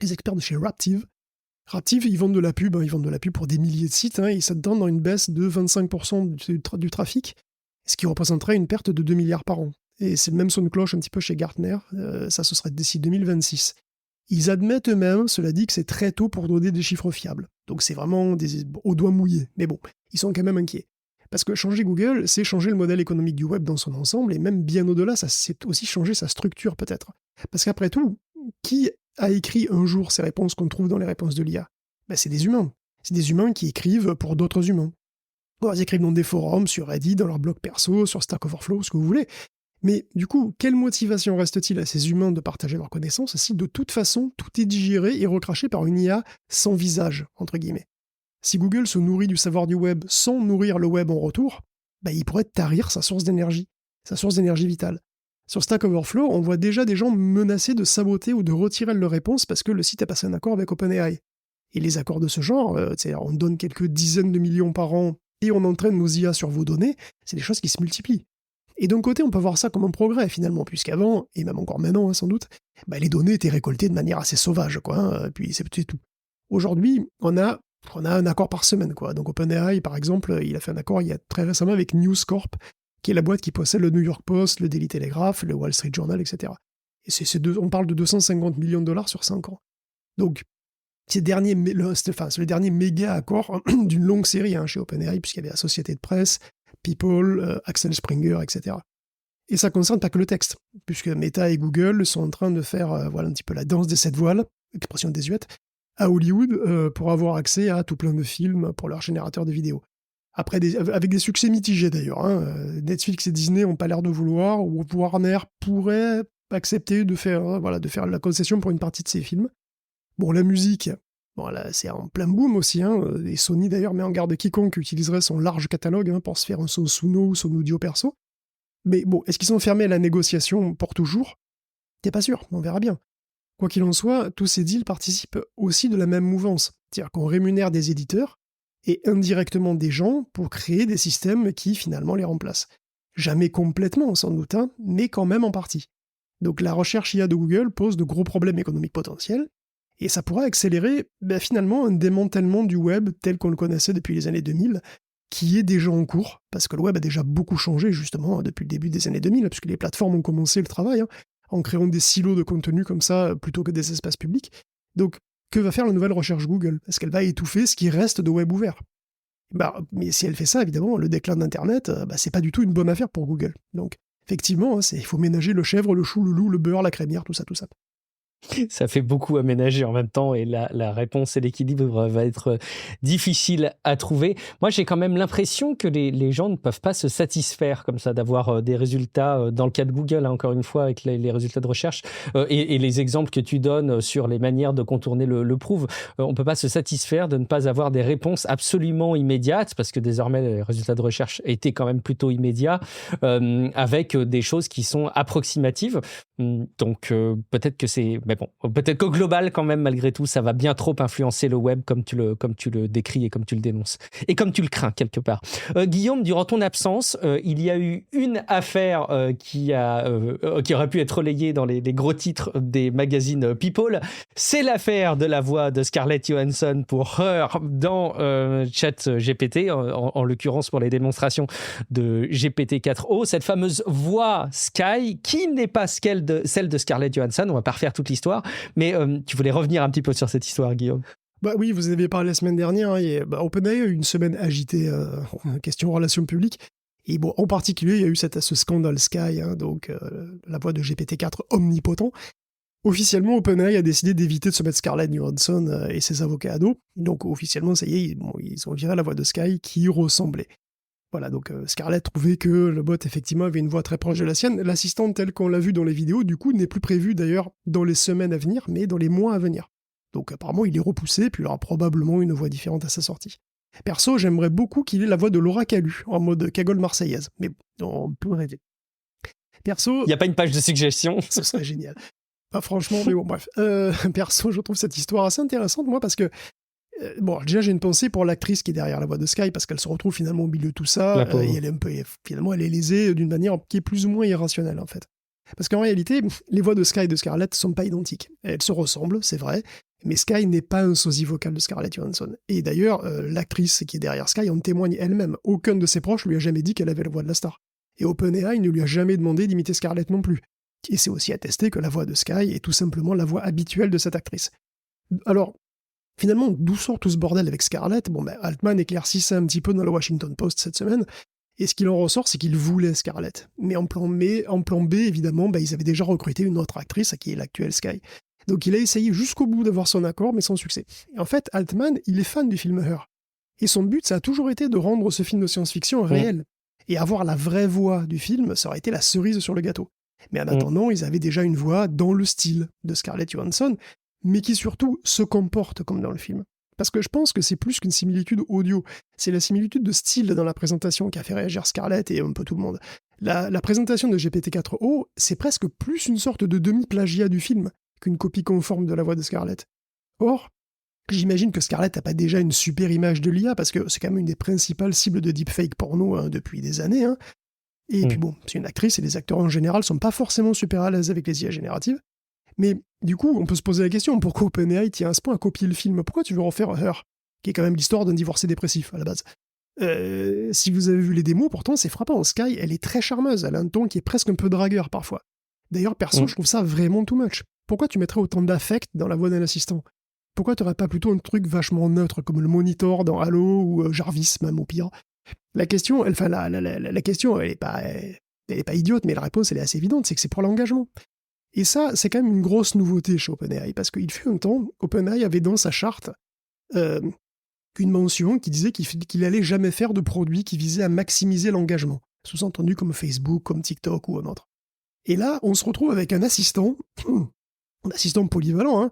Speaker 2: les experts de chez Raptive. Raptive, ils vendent de la pub. Ils vendent de la pub pour des milliers de sites. Et ça donne dans une baisse de 25% du trafic. Ce qui représenterait une perte de 2 milliards par an. Et c'est le même son de cloche un petit peu chez Gartner. Ça, ce serait d'ici 2026. Ils admettent eux-mêmes, cela dit, que c'est très tôt pour donner des chiffres fiables. Donc c'est vraiment au doigt mouillé. Mais bon, ils sont quand même inquiets. Parce que changer Google, c'est changer le modèle économique du web dans son ensemble, et même bien au-delà, c'est aussi changer sa structure peut-être. Parce qu'après tout, qui a écrit un jour ces réponses qu'on trouve dans les réponses de l'IA? C'est des humains. C'est des humains qui écrivent pour d'autres humains. Bon, ils écrivent dans des forums, sur Reddit, dans leur blog perso, sur Stack Overflow, ce que vous voulez. Mais du coup, quelle motivation reste-t-il à ces humains de partager leurs connaissances si de toute façon tout est digéré et recraché par une IA sans visage, entre guillemets? Si Google se nourrit du savoir du web sans nourrir le web en retour, il pourrait tarir sa source d'énergie vitale. Sur Stack Overflow, on voit déjà des gens menacés de saboter ou de retirer leur réponse parce que le site a passé un accord avec OpenAI. Et les accords de ce genre, on donne quelques dizaines de millions par an et on entraîne nos IA sur vos données, c'est des choses qui se multiplient. Et d'un côté, on peut voir ça comme un progrès, finalement, puisqu'avant, et même encore maintenant, sans doute, les données étaient récoltées de manière assez sauvage, puis c'est tout. Aujourd'hui, on a un accord par semaine, Donc OpenAI, par exemple, il a fait un accord il y a très récemment avec News Corp, qui est la boîte qui possède le New York Post, le Daily Telegraph, le Wall Street Journal, etc. Et on parle de 250 millions de dollars sur 5 ans. Donc, c'est le dernier méga accord d'une longue série chez OpenAI, puisqu'il y avait la société de presse, People, Axel Springer, etc. Et ça concerne pas que le texte, puisque Meta et Google sont en train de faire un petit peu la danse des 7 voiles, expression désuète, à Hollywood pour avoir accès à tout plein de films pour leur générateur de vidéos. Après, avec des succès mitigés d'ailleurs. Netflix et Disney n'ont pas l'air de vouloir, ou Warner pourrait accepter de faire la concession pour une partie de ces films. Bon, la musique, Bon, là, c'est en plein boom aussi, hein, et Sony d'ailleurs met en garde quiconque utiliserait son large catalogue pour se faire un son Suno ou son audio perso. Mais bon, est-ce qu'ils sont fermés à la négociation pour toujours ? T'es pas sûr, on verra bien. Quoi qu'il en soit, tous ces deals participent aussi de la même mouvance, c'est-à-dire qu'on rémunère des éditeurs et indirectement des gens pour créer des systèmes qui finalement les remplacent. Jamais complètement sans doute, hein, mais quand même en partie. Donc la recherche IA de Google pose de gros problèmes économiques potentiels, et ça pourra accélérer finalement un démantèlement du web tel qu'on le connaissait depuis les années 2000, qui est déjà en cours, parce que le web a déjà beaucoup changé justement depuis le début des années 2000, puisque les plateformes ont commencé le travail, en créant des silos de contenu comme ça, plutôt que des espaces publics. Donc, que va faire la nouvelle recherche Google ? Est-ce qu'elle va étouffer ce qui reste de web ouvert ? Mais si elle fait ça, évidemment, le déclin d'Internet, c'est pas du tout une bonne affaire pour Google. Donc, effectivement, il faut ménager le chèvre, le chou, le loup, le beurre, la crémière, tout ça.
Speaker 1: Ça fait beaucoup à ménager en même temps et la réponse et l'équilibre va être difficile à trouver. Moi, j'ai quand même l'impression que les gens ne peuvent pas se satisfaire comme ça d'avoir des résultats dans le cas de Google, encore une fois, avec les résultats de recherche et les exemples que tu donnes sur les manières de contourner le prouvent. On ne peut pas se satisfaire de ne pas avoir des réponses absolument immédiates parce que désormais, les résultats de recherche étaient quand même plutôt immédiats avec des choses qui sont approximatives. Donc, peut-être que c'est... Mais bon, peut-être qu'au global, quand même, malgré tout, ça va bien trop influencer le web comme tu le décris et comme tu le dénonces. Et comme tu le crains, quelque part. Guillaume, durant ton absence, il y a eu une affaire qui aurait pu être relayée dans les gros titres des magazines People. C'est l'affaire de la voix de Scarlett Johansson pour Her dans ChatGPT, en l'occurrence pour les démonstrations de GPT-4o. Cette fameuse voix Sky, qui n'est pas celle de Scarlett Johansson. On va pas refaire toute l'histoire, mais tu voulais revenir un petit peu sur cette histoire, Guillaume.
Speaker 2: Oui, vous avez parlé la semaine dernière, OpenAI a eu une semaine agitée question relations publiques, et bon, en particulier, il y a eu ce scandale Sky, donc la voix de GPT-4 omnipotent. Officiellement, OpenAI a décidé d'éviter de se mettre Scarlett Johansson et ses avocats à dos, donc officiellement, ça y est, ils ont viré la voix de Sky qui ressemblait. Voilà, donc Scarlett trouvait que le bot, effectivement, avait une voix très proche de la sienne. L'assistante, telle qu'on l'a vu dans les vidéos, du coup, n'est plus prévue d'ailleurs dans les semaines à venir, mais dans les mois à venir. Donc apparemment, il est repoussé, puis il aura probablement une voix différente à sa sortie. Perso, j'aimerais beaucoup qu'il ait la voix de Laura Calu, en mode cagole marseillaise. Mais on peut rêver. Perso...
Speaker 1: Il n'y a pas une page de suggestions.
Speaker 2: Ce serait génial. Franchement, mais bon, bref. Perso, je trouve cette histoire assez intéressante, moi, parce que déjà j'ai une pensée pour l'actrice qui est derrière la voix de Sky parce qu'elle se retrouve finalement au milieu de tout ça et elle est finalement elle est lésée d'une manière qui est plus ou moins irrationnelle en fait. Parce qu'en réalité, les voix de Sky et de Scarlett sont pas identiques. Elles se ressemblent, c'est vrai, mais Sky n'est pas un sosie vocal de Scarlett Johansson. Et d'ailleurs, l'actrice qui est derrière Sky en témoigne elle-même. Aucun de ses proches lui a jamais dit qu'elle avait la voix de la star. Et OpenAI ne lui a jamais demandé d'imiter Scarlett non plus. Et c'est aussi attesté que la voix de Sky est tout simplement la voix habituelle de cette actrice. Alors, finalement, d'où sort tout ce bordel avec Scarlett ? Altman éclaircit ça un petit peu dans le Washington Post cette semaine, et ce qu'il en ressort, c'est qu'il voulait Scarlett. Mais en plan B, évidemment, ils avaient déjà recruté une autre actrice, qui est l'actuelle Sky. Donc il a essayé jusqu'au bout d'avoir son accord, mais sans succès. Et en fait, Altman, il est fan du film Her. Et son but, ça a toujours été de rendre ce film de science-fiction réel. Et avoir la vraie voix du film, ça aurait été la cerise sur le gâteau. Mais en attendant, ils avaient déjà une voix dans le style de Scarlett Johansson, mais qui surtout se comporte comme dans le film. Parce que je pense que c'est plus qu'une similitude audio, c'est la similitude de style dans la présentation qui a fait réagir Scarlett et un peu tout le monde. La présentation de GPT-4o, c'est presque plus une sorte de demi-plagiat du film qu'une copie conforme de la voix de Scarlett. Or, j'imagine que Scarlett n'a pas déjà une super image de l'IA, parce que c'est quand même une des principales cibles de deepfake porno depuis des années. Et puis bon, c'est une actrice et les acteurs en général sont pas forcément super à l'aise avec les IA génératives. Mais du coup, on peut se poser la question, pourquoi OpenAI tient à ce point à copier le film ? Pourquoi tu veux refaire Her, qui est quand même l'histoire d'un divorcé dépressif, à la base ? Si vous avez vu les démos, pourtant, c'est frappant. Sky, elle est très charmeuse, elle a un ton qui est presque un peu dragueur, parfois. D'ailleurs, perso, je trouve ça vraiment too much. Pourquoi tu mettrais autant d'affect dans la voix d'un assistant ? Pourquoi t'aurais pas plutôt un truc vachement neutre, comme le Monitor dans Halo, ou Jarvis, même, au pire ? La question, elle est pas idiote, mais la réponse, elle est assez évidente, c'est que c'est pour l'engagement. Et ça, c'est quand même une grosse nouveauté chez OpenAI, parce qu'il fut un temps, OpenAI avait dans sa charte une mention qui disait qu'il allait jamais faire de produit qui visait à maximiser l'engagement, sous-entendu comme Facebook, comme TikTok ou un autre. Et là, on se retrouve avec un assistant polyvalent,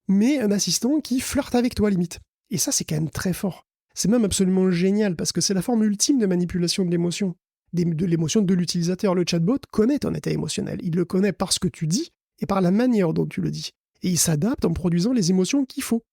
Speaker 2: mais un assistant qui flirte avec toi, limite. Et ça, c'est quand même très fort. C'est même absolument génial, parce que c'est la forme ultime de manipulation de l'émotion. De l'émotion de l'utilisateur. Le chatbot connaît ton état émotionnel. Il le connaît par ce que tu dis et par la manière dont tu le dis. Et il s'adapte en produisant les émotions qu'il faut.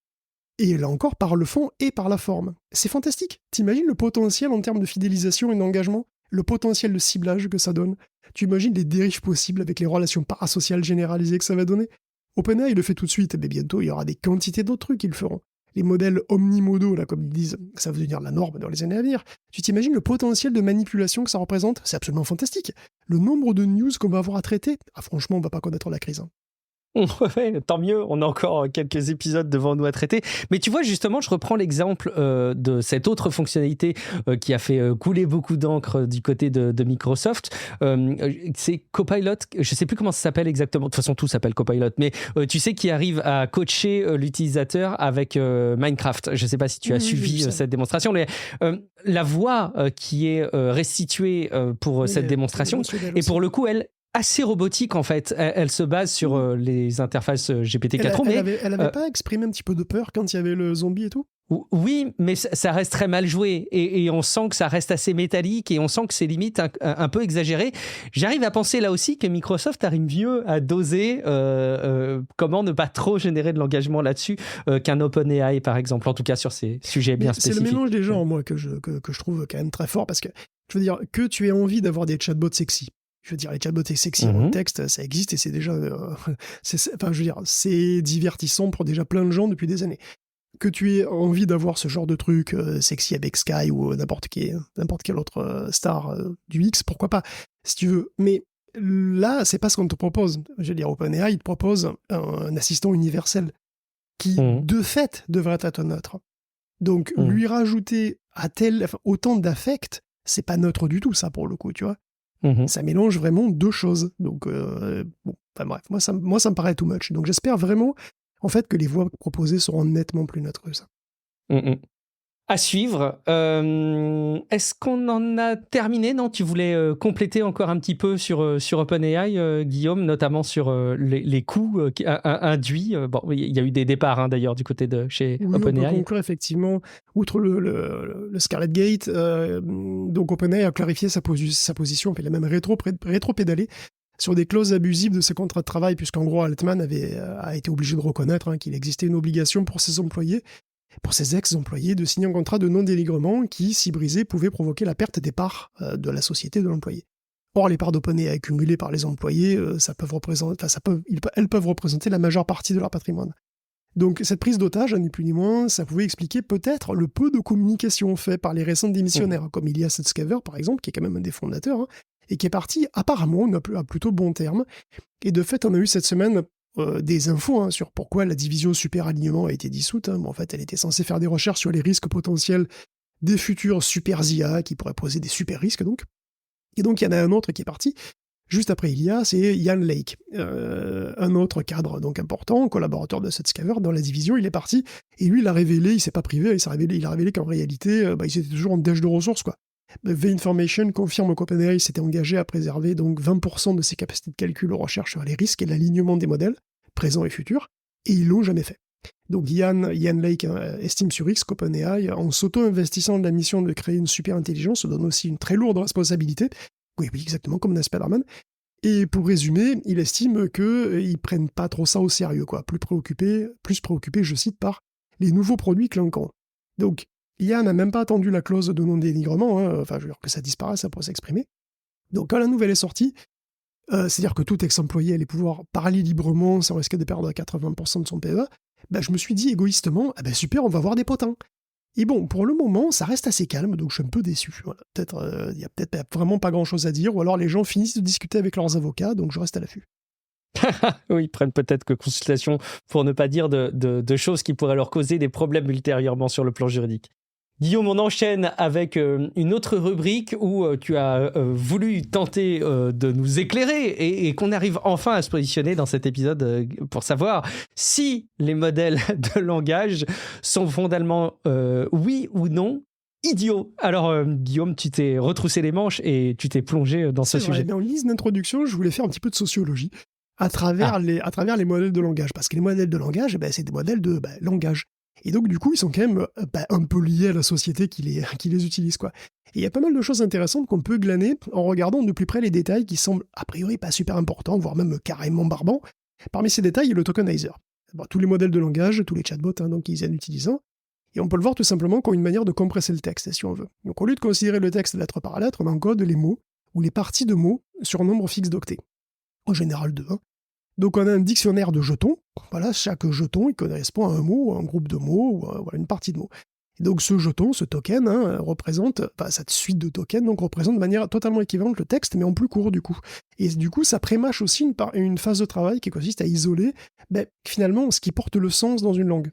Speaker 2: Et là encore, par le fond et par la forme. C'est fantastique. T'imagines le potentiel en termes de fidélisation et d'engagement? Le potentiel de ciblage que ça donne? Tu imagines les dérives possibles avec les relations parasociales généralisées que ça va donner? OpenAI le fait tout de suite, mais bientôt il y aura des quantités d'autres trucs qu'ils feront. Les modèles omnimodaux, là, comme ils disent, ça va devenir la norme dans les années à venir. Tu t'imagines le potentiel de manipulation que ça représente? C'est absolument fantastique. Le nombre de news qu'on va avoir à traiter, franchement, on va pas connaître la crise.
Speaker 1: Ouais, tant mieux, on a encore quelques épisodes devant nous à traiter. Mais tu vois, justement, je reprends l'exemple de cette autre fonctionnalité qui a fait couler beaucoup d'encre du côté de Microsoft. C'est Copilot, je ne sais plus comment ça s'appelle exactement, de toute façon tout s'appelle Copilot, mais tu sais, qui arrive à coacher l'utilisateur avec Minecraft. Je ne sais pas si tu as suivi cette démonstration, mais la voix qui est restituée pour cette démonstration, et pour le coup, elle assez robotique en fait. Elle se base sur les interfaces GPT-4o.
Speaker 2: Elle avait pas exprimé un petit peu de peur quand il y avait le zombie et tout?
Speaker 1: Oui, mais ça reste très mal joué et on sent que ça reste assez métallique et on sent que c'est limite un peu exagéré. J'arrive à penser là aussi que Microsoft arrive mieux à doser comment ne pas trop générer de l'engagement là-dessus qu'un OpenAI par exemple, en tout cas sur ces sujets bien spécifiques.
Speaker 2: C'est le mélange des genres, moi, que je trouve quand même très fort, parce que je veux dire, que tu aies envie d'avoir des chatbots sexy. Je veux dire, les chatbots sexy en texte, ça existe et c'est déjà... enfin, je veux dire, c'est divertissant pour déjà plein de gens depuis des années. Que tu aies envie d'avoir ce genre de truc sexy avec Sky ou n'importe quelle autre star du X, pourquoi pas, si tu veux. Mais là, c'est pas ce qu'on te propose. Je veux dire, OpenAI, il te propose un assistant universel qui, de fait, devrait être neutre. Donc, lui rajouter autant d'affect, c'est pas neutre du tout, ça, pour le coup, tu vois. Ça mélange vraiment deux choses. Donc, bref, moi ça me paraît too much. Donc, j'espère vraiment, en fait, que les voix proposées seront nettement plus neutres que ça.
Speaker 1: À suivre. Est-ce qu'on en a terminé? Non, tu voulais compléter encore un petit peu sur OpenAI, Guillaume, notamment sur les coûts induits. Bon, il y a eu des départs d'ailleurs du côté de chez OpenAI.
Speaker 2: On peut conclure effectivement, outre le Scarlet Gate, donc OpenAI a clarifié sa position, puis il a même rétro-pédalé sur des clauses abusives de ses contrats de travail, puisqu'en gros Altman a été obligé de reconnaître qu'il existait une obligation pour ses employés, pour ses ex-employés, de signer un contrat de non-dénigrement qui, si brisé, pouvait provoquer la perte des parts de la société de l'employé. Or, les parts d'OpenAI accumulées par les employés, elles peuvent représenter la majeure partie de leur patrimoine. Donc, cette prise d'otage, ni plus ni moins, ça pouvait expliquer peut-être le peu de communication fait par les récents démissionnaires, comme Ilya Sutskever, par exemple, qui est quand même un des fondateurs, et qui est parti, apparemment, à plutôt bon terme. Et de fait, on a eu cette semaine des infos sur pourquoi la division super alignement a été dissoute. En fait, elle était censée faire des recherches sur les risques potentiels des futurs super IA qui pourraient poser des super risques, donc. Et donc, il y en a un autre qui est parti. Juste après Ilya, c'est Ian Lake, un autre cadre donc important, collaborateur de Sutskever dans la division. Il est parti et lui, il a révélé, il s'est pas privé, il a révélé qu'en réalité, ils étaient toujours en dèche de ressources, quoi. V-Information confirme qu'OpenAI s'était engagé à préserver donc 20% de ses capacités de calcul aux recherches sur les risques et l'alignement des modèles, présents et futurs, et ils l'ont jamais fait. Donc Ian Lake estime sur X qu'OpenAI, en s'auto-investissant de la mission de créer une super intelligence, se donne aussi une très lourde responsabilité. Oui, exactement comme dans Spider-Man. Et pour résumer, il estime qu'ils prennent pas trop ça au sérieux, quoi. Plus préoccupé, je cite, par les nouveaux produits clinquants. Donc, Ian n'a même pas attendu la clause de non-dénigrement, enfin, je veux dire que ça disparaisse, ça pourrait s'exprimer. Donc, quand la nouvelle est sortie, c'est-à-dire que tout ex-employé allait pouvoir parler librement sans risquer de perdre 80% de son PEA, je me suis dit égoïstement, super, on va voir des potins. Et bon, pour le moment, ça reste assez calme, donc je suis un peu déçu. Voilà. Il y a peut-être vraiment pas grand-chose à dire, ou alors les gens finissent de discuter avec leurs avocats, donc je reste à l'affût.
Speaker 1: Oui, ils prennent peut-être que consultation pour ne pas dire de choses qui pourraient leur causer des problèmes ultérieurement sur le plan juridique. Guillaume, on enchaîne avec une autre rubrique où tu as voulu tenter de nous éclairer et qu'on arrive enfin à se positionner dans cet épisode pour savoir si les modèles de langage sont fondamentalement, oui ou non, idiots. Alors, Guillaume, tu t'es retroussé les manches et tu t'es plongé dans ce sujet.
Speaker 2: En guise d'introduction, je voulais faire un petit peu de sociologie. à travers les modèles de langage. Parce que les modèles de langage, c'est des modèles de langage. Et donc, du coup, ils sont quand même un peu liés à la société qui les utilise, quoi. Et il y a pas mal de choses intéressantes qu'on peut glaner en regardant de plus près les détails qui semblent a priori pas super importants, voire même carrément barbants. Parmi ces détails, il y a le tokenizer. Tous les modèles de langage, tous les chatbots, donc ils viennent utilisant. Et on peut le voir tout simplement comme une manière de compresser le texte, si on veut. Donc, au lieu de considérer le texte lettre par lettre, on encode les mots ou les parties de mots sur un nombre fixe d'octets. En général 2. Donc on a un dictionnaire de jetons. Voilà, chaque jeton, il correspond à un mot, à un groupe de mots, ou à une partie de mots. Et donc ce jeton, ce token, représente, cette suite de tokens, donc représente de manière totalement équivalente le texte, mais en plus court du coup. Et du coup, ça prémâche aussi une phase de travail qui consiste à isoler, finalement, ce qui porte le sens dans une langue.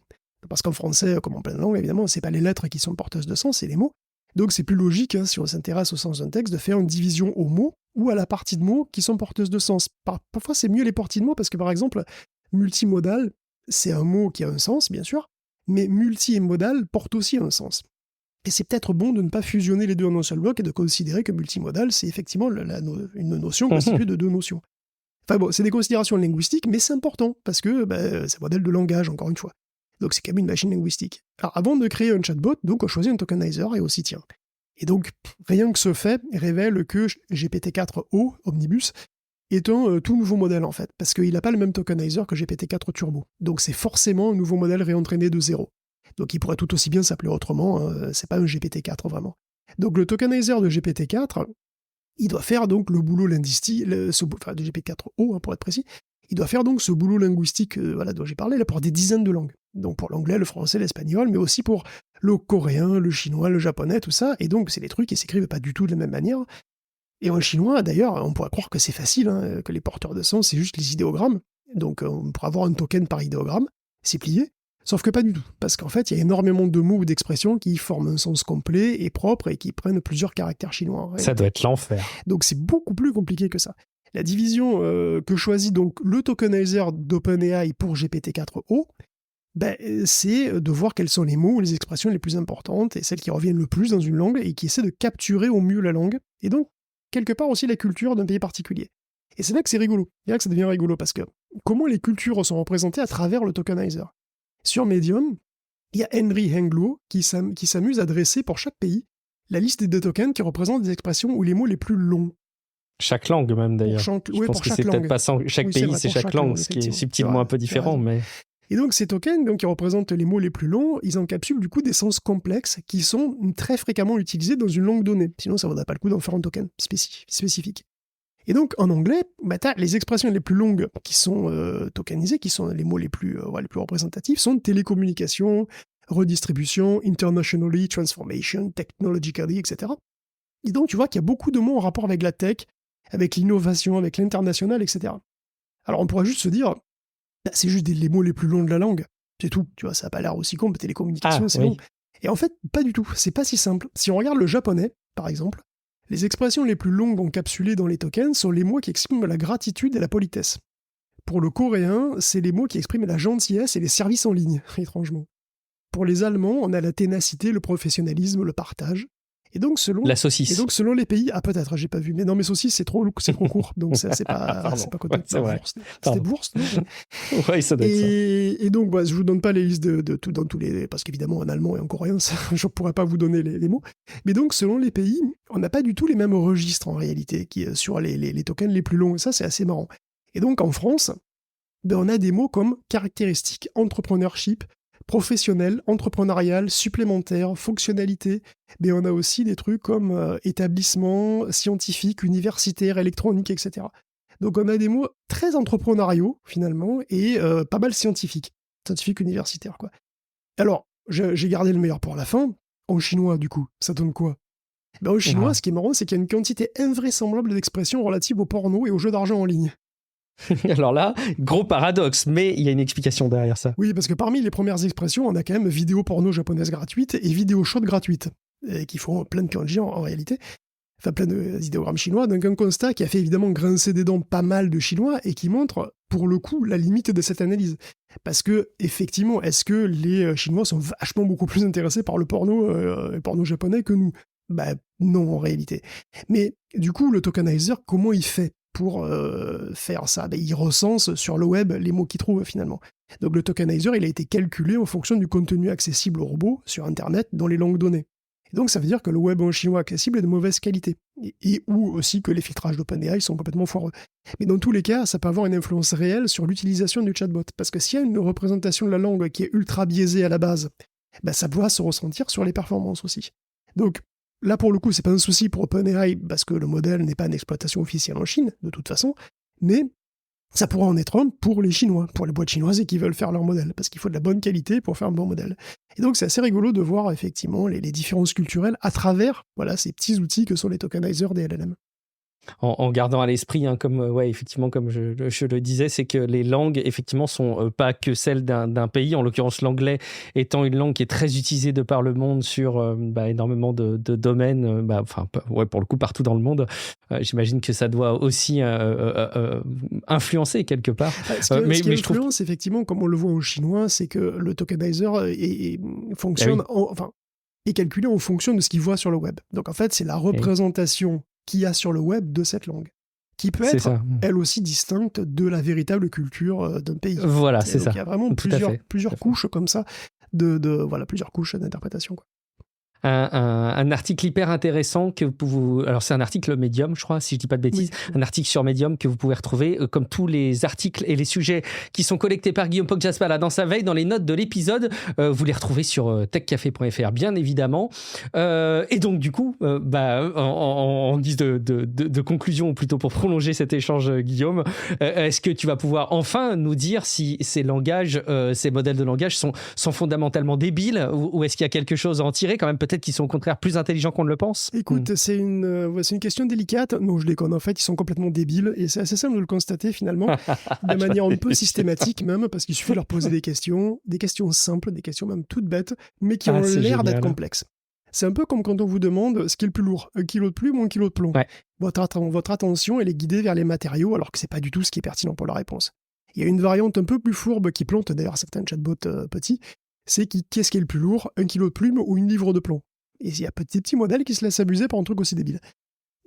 Speaker 2: Parce qu'en français, comme en plein de langues, évidemment, c'est pas les lettres qui sont porteuses de sens, c'est les mots. Donc c'est plus logique, si on s'intéresse au sens d'un texte, de faire une division aux mots ou à la partie de mots qui sont porteuses de sens. Parfois, c'est mieux les parties de mots parce que, par exemple, multimodal, c'est un mot qui a un sens, bien sûr, mais multi et modal porte aussi un sens. Et c'est peut-être bon de ne pas fusionner les deux en un seul bloc et de considérer que multimodal, c'est effectivement une notion constituée de deux notions. Enfin bon, c'est des considérations linguistiques, mais c'est important parce que c'est un modèle de langage, encore une fois. Donc c'est quand même une machine linguistique. Alors avant de créer un chatbot, donc on choisit un tokenizer et on s'y tient. Et donc rien que ce fait révèle que GPT-4o Omnibus est un tout nouveau modèle en fait, parce qu'il n'a pas le même tokenizer que GPT-4 Turbo. Donc c'est forcément un nouveau modèle réentraîné de zéro. Donc il pourrait tout aussi bien s'appeler autrement, c'est pas un GPT-4 vraiment. Donc le tokenizer de GPT-4, il doit faire donc le boulot linguistique, de GPT-4o pour être précis, il doit faire donc ce boulot linguistique dont j'ai parlé là, pour des dizaines de langues. Donc pour l'anglais, le français, l'espagnol, mais aussi pour le coréen, le chinois, le japonais, tout ça. Et donc c'est des trucs qui s'écrivent pas du tout de la même manière. Et en chinois, d'ailleurs, on pourrait croire que c'est facile, que les porteurs de sens, c'est juste les idéogrammes. Donc on pourrait avoir un token par idéogramme, c'est plié. Sauf que pas du tout, parce qu'en fait, il y a énormément de mots ou d'expressions qui forment un sens complet et propre et qui prennent plusieurs caractères chinois.
Speaker 1: Ça doit être l'enfer. Donc
Speaker 2: c'est beaucoup plus compliqué que ça. La division que choisit donc le tokenizer d'OpenAI pour GPT-4o, c'est de voir quels sont les mots ou les expressions les plus importantes et celles qui reviennent le plus dans une langue et qui essaient de capturer au mieux la langue, et donc quelque part aussi la culture d'un pays particulier. Et c'est là que c'est rigolo, c'est là que ça devient rigolo, parce que comment les cultures sont représentées à travers le tokenizer. Sur Medium, il y a Henry Henglo qui s'amuse à dresser pour chaque pays la liste des tokens qui représentent des expressions ou les mots les plus longs.
Speaker 1: Chaque langue même d'ailleurs. Je pense que c'est peut-être pas chaque pays, c'est chaque langue, ce qui est subtilement un peu différent. Mais...
Speaker 2: Et donc ces tokens qui représentent les mots les plus longs, ils encapsulent du coup des sens complexes qui sont très fréquemment utilisés dans une langue donnée. Sinon ça ne vaudrait pas le coup d'en faire un token spécifique. Et donc en anglais, tu as les expressions les plus longues qui sont tokenisées, qui sont les mots les plus représentatifs, sont télécommunication, redistribution, internationally, transformation, technologically, etc. Et donc tu vois qu'il y a beaucoup de mots en rapport avec la tech, avec l'innovation, avec l'international, etc. Alors on pourrait juste se dire, c'est juste les mots les plus longs de la langue, c'est tout, tu vois, ça n'a pas l'air aussi con, télécommunication, c'est long. Et en fait, pas du tout, c'est pas si simple. Si on regarde le japonais, par exemple, les expressions les plus longues encapsulées dans les tokens sont les mots qui expriment la gratitude et la politesse. Pour le coréen, c'est les mots qui expriment la gentillesse et les services en ligne, étrangement. Pour les Allemands, on a la ténacité, le professionnalisme, le partage. Et donc la saucisse. Et donc selon les pays, peut-être, j'ai pas vu, mais non, mais saucisse c'est trop court, donc c'est pas côté c'était bourse, non.
Speaker 1: Ouais, ça doit être ça.
Speaker 2: Et donc je vous donne pas les listes de tout dans tous les, parce qu'évidemment en allemand et en coréen, je pourrais pas vous donner les mots. Mais donc selon les pays, on n'a pas du tout les mêmes registres en réalité sur les tokens les plus longs. Et ça c'est assez marrant. Et donc en France, on a des mots comme caractéristiques, entrepreneurship, professionnel, entrepreneurial, supplémentaire, fonctionnalité, mais on a aussi des trucs comme établissement, scientifique, universitaire, électronique, etc. Donc on a des mots très entrepreneuriaux, finalement, et pas mal scientifiques universitaires, quoi. Alors, j'ai gardé le meilleur pour la fin. En chinois, du coup, ça donne quoi ? Au chinois, ce qui est marrant, c'est qu'il y a une quantité invraisemblable d'expressions relatives au porno et aux jeux d'argent en ligne.
Speaker 1: Alors là, gros paradoxe, mais il y a une explication derrière ça.
Speaker 2: Oui, parce que parmi les premières expressions, on a quand même vidéo porno japonaise gratuite et vidéo shot gratuite, qui font plein de kanji en réalité, enfin plein d'idéogrammes chinois, donc un constat qui a fait évidemment grincer des dents pas mal de chinois et qui montre, pour le coup, la limite de cette analyse. Parce que, effectivement, est-ce que les Chinois sont vachement beaucoup plus intéressés par le porno japonais que nous ? Non, en réalité. Mais du coup, le tokenizer, comment il fait pour faire ça? Il recense sur le web les mots qu'il trouve finalement. Donc le tokenizer, il a été calculé en fonction du contenu accessible au robot sur Internet dans les langues données. Et donc ça veut dire que le web en chinois accessible est de mauvaise qualité. Et ou aussi que les filtrages d'OpenAI sont complètement foireux. Mais dans tous les cas, ça peut avoir une influence réelle sur l'utilisation du chatbot. Parce que s'il y a une représentation de la langue qui est ultra biaisée à la base, ça va se ressentir sur les performances aussi. Donc là, pour le coup, c'est pas un souci pour OpenAI parce que le modèle n'est pas en exploitation officielle en Chine, de toute façon, mais ça pourra en être un pour les Chinois, pour les boîtes chinoises qui veulent faire leur modèle, parce qu'il faut de la bonne qualité pour faire un bon modèle. Et donc, c'est assez rigolo de voir effectivement les différences culturelles à travers ces petits outils que sont les tokenizers des LLM.
Speaker 1: En gardant à l'esprit, comme effectivement, comme je le disais, c'est que les langues, effectivement, sont pas que celles d'un pays. En l'occurrence, l'anglais étant une langue qui est très utilisée de par le monde sur énormément de domaines, pour le coup, partout dans le monde. J'imagine que ça doit aussi influencer quelque part.
Speaker 2: Ce qui influence, effectivement, comme on le voit en chinois, c'est que le tokenizer fonctionne, est calculé en fonction de ce qu'il voit sur le web. Donc, en fait, c'est la représentation qu'il y a sur le web de cette langue, qui peut être, elle aussi, distincte de la véritable culture d'un pays.
Speaker 1: Voilà, c'est ça.
Speaker 2: Il y a vraiment plusieurs couches comme ça, plusieurs couches d'interprétation, quoi.
Speaker 1: Un article hyper intéressant que alors c'est un article Medium, je crois, si je dis pas de bêtises, un article sur Medium que vous pouvez retrouver comme tous les articles et les sujets qui sont collectés par Guillaume Poggiaspala dans sa veille, dans les notes de l'épisode. Vous les retrouvez sur techcafé.fr, bien évidemment. Et donc du coup, en guise de conclusion, ou plutôt pour prolonger cet échange, Guillaume, est-ce que tu vas pouvoir enfin nous dire si ces langages, ces modèles de langage sont fondamentalement débiles, ou est-ce qu'il y a quelque chose à en tirer quand même, peut-être qu'ils sont au contraire plus intelligents qu'on ne le pense?
Speaker 2: Écoute, c'est une question délicate. Non, je déconne. En fait, ils sont complètement débiles. Et c'est assez simple de le constater, finalement, de manière un peu systématique même, parce qu'il suffit de leur poser des questions simples, des questions même toutes bêtes, mais qui ont l'air d'être complexes. C'est un peu comme quand on vous demande ce qui est le plus lourd, 1 kilo de plume ou 1 kilo de plomb. Ouais. Votre attention, elle est guidée vers les matériaux, alors que c'est pas du tout ce qui est pertinent pour la réponse. Il y a une variante un peu plus fourbe qui plante d'ailleurs certains chatbots petits, c'est qu'est-ce qui est le plus lourd, 1 kilo de plume ou 1 livre de plomb. Et il y a des petits modèles qui se laissent abuser par un truc aussi débile.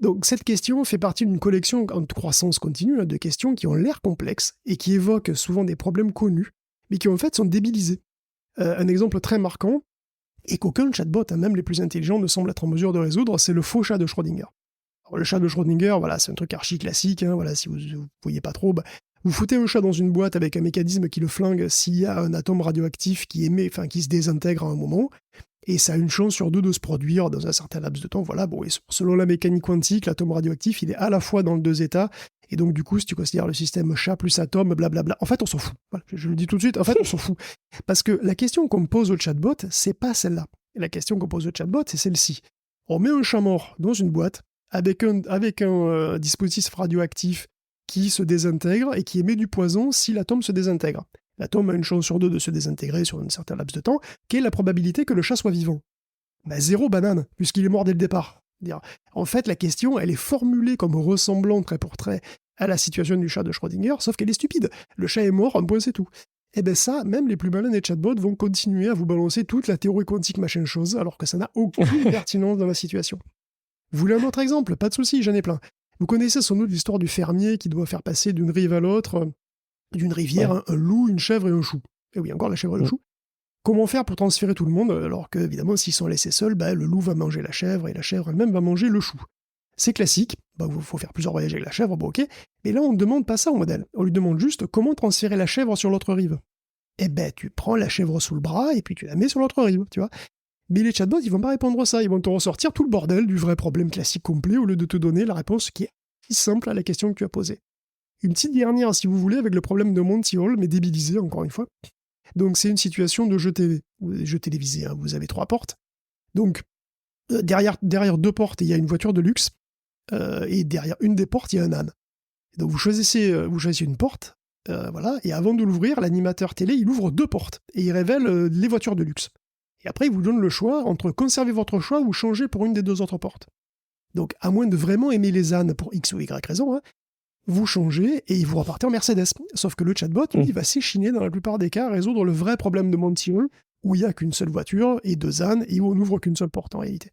Speaker 2: Donc cette question fait partie d'une collection en croissance continue de questions qui ont l'air complexes et qui évoquent souvent des problèmes connus, mais qui en fait sont débilisés. Un exemple très marquant, et qu'aucun chatbot, même les plus intelligents, ne semble être en mesure de résoudre, c'est le faux chat de Schrödinger. Alors, le chat de Schrödinger, c'est un truc archi classique, si vous ne voyez pas trop, vous foutez un chat dans une boîte avec un mécanisme qui le flingue s'il y a un atome radioactif qui se désintègre à un moment, et ça a une chance sur 2 de se produire dans un certain laps de temps. Et selon la mécanique quantique, l'atome radioactif, il est à la fois dans le 2 états, et donc du coup, si tu considères le système chat plus atome, blablabla, en fait, on s'en fout. Voilà, je le dis tout de suite, en fait, on s'en fout. Parce que la question qu'on pose au chatbot, c'est pas celle-là. La question qu'on pose au chatbot, c'est celle-ci. On met un chat mort dans une boîte, avec un dispositif radioactif qui se désintègre et qui émet du poison si l'atome se désintègre. L'atome a une chance sur 2 de se désintégrer sur un certain laps de temps. Quelle est la probabilité que le chat soit vivant ? 0 banane, puisqu'il est mort dès le départ. En fait, la question, elle est formulée comme ressemblant trait pour trait à la situation du chat de Schrödinger, sauf qu'elle est stupide. Le chat est mort, un point c'est tout. Et ça, même les plus malins des chatbots vont continuer à vous balancer toute la théorie quantique machin chose, alors que ça n'a aucune pertinence dans la situation. Vous voulez un autre exemple ? Pas de souci, j'en ai plein. Vous connaissez sans doute l'histoire du fermier qui doit faire passer d'une rive à l'autre, d'une rivière, un loup, une chèvre et un chou. Et oui, encore la chèvre et le chou. Comment faire pour transférer tout le monde, alors que, évidemment, s'ils sont laissés seuls, le loup va manger la chèvre et la chèvre elle-même va manger le chou. C'est classique, il faut faire plusieurs voyages avec la chèvre, ok, mais là on ne demande pas ça au modèle. On lui demande juste comment transférer la chèvre sur l'autre rive. Tu prends la chèvre sous le bras et puis tu la mets sur l'autre rive, tu vois. Mais les chatbots, ils vont pas répondre à ça, ils vont te ressortir tout le bordel du vrai problème classique complet au lieu de te donner la réponse qui est si simple à la question que tu as posée. Une petite dernière, si vous voulez, avec le problème de Monty Hall, mais débilisé encore une fois. Donc c'est une situation de jeu TV, jeu télévisé, vous avez 3 portes. Donc derrière 2 portes, il y a une voiture de luxe, et derrière une des portes, il y a un âne. Donc vous choisissez une porte, et avant de l'ouvrir, l'animateur télé, il ouvre 2 portes, et il révèle les voitures de luxe. Et après, il vous donne le choix entre conserver votre choix ou changer pour une des 2 autres portes. Donc, à moins de vraiment aimer les ânes pour X ou Y raison, vous changez et vous repartez en Mercedes. Sauf que le chatbot, lui, il va s'échiner dans la plupart des cas à résoudre le vrai problème de Monty Hall, où il n'y a qu'une seule voiture et 2 ânes et où on n'ouvre qu'une seule porte en réalité.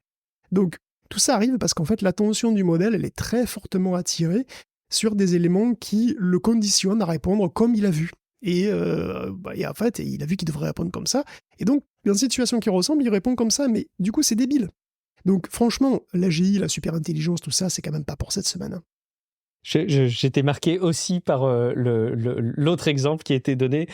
Speaker 2: Donc, tout ça arrive parce qu'en fait, l'attention du modèle, elle est très fortement attirée sur des éléments qui le conditionnent à répondre comme il a vu. Et en fait, il a vu qu'il devrait répondre comme ça. Et donc, dans une situation qui ressemble, il répond comme ça, mais du coup, c'est débile. Donc, franchement, l'AGI, la super intelligence, tout ça, c'est quand même pas pour cette semaine.
Speaker 1: J'étais marqué aussi par l'autre exemple qui a été donné.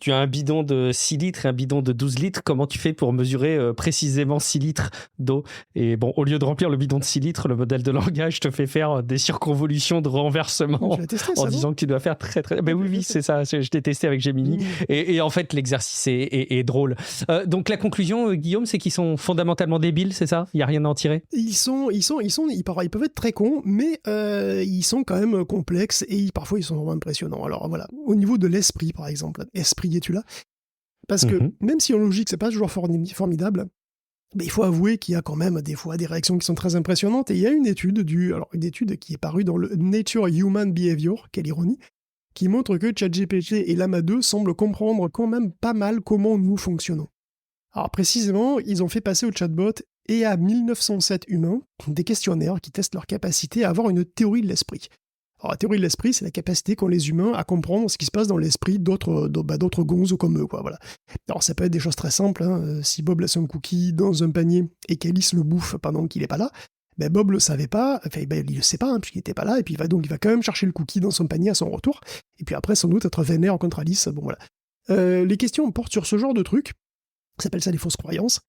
Speaker 1: Tu as un bidon de 6 litres et un bidon de 12 litres. Comment tu fais pour mesurer précisément 6 litres d'eau? Et bon, au lieu de remplir le bidon de 6 litres, le modèle de langage te fait faire des circonvolutions de renversement en disant que tu dois faire très très... Ben oui, c'est ça. Je l'ai testé avec Gemini. Et en fait, l'exercice est drôle. Donc la conclusion, Guillaume, c'est qu'ils sont fondamentalement débiles, c'est ça? Il n'y a rien à en tirer?
Speaker 2: Ils peuvent être très cons, mais ils sont quand même complexes et parfois ils sont vraiment impressionnants. Alors voilà, au niveau de l'esprit par exemple, esprit, es-tu là? Parce que même si en logique c'est pas toujours formidable, mais il faut avouer qu'il y a quand même des fois des réactions qui sont très impressionnantes. Et il y a une étude qui est parue dans le Nature Human Behavior, quelle ironie, qui montre que ChatGPT et Llama 2 semblent comprendre quand même pas mal comment nous fonctionnons. Alors précisément, ils ont fait passer au chatbot et à 1907 humains des questionnaires qui testent leur capacité à avoir une théorie de l'esprit. Alors la théorie de l'esprit, c'est la capacité qu'ont les humains à comprendre ce qui se passe dans l'esprit d'autres gonzes comme eux, quoi, voilà. Alors ça peut être des choses très simples, hein. Si Bob laisse un cookie dans un panier et qu'Alice le bouffe pendant qu'il n'est pas là, ben Bob le savait pas, enfin il le sait pas, hein, puisqu'il n'était pas là, et puis il va quand même chercher le cookie dans son panier à son retour, et puis après sans doute être vénère contre Alice, bon voilà. Les questions portent sur ce genre de trucs, on s'appelle ça les fausses croyances,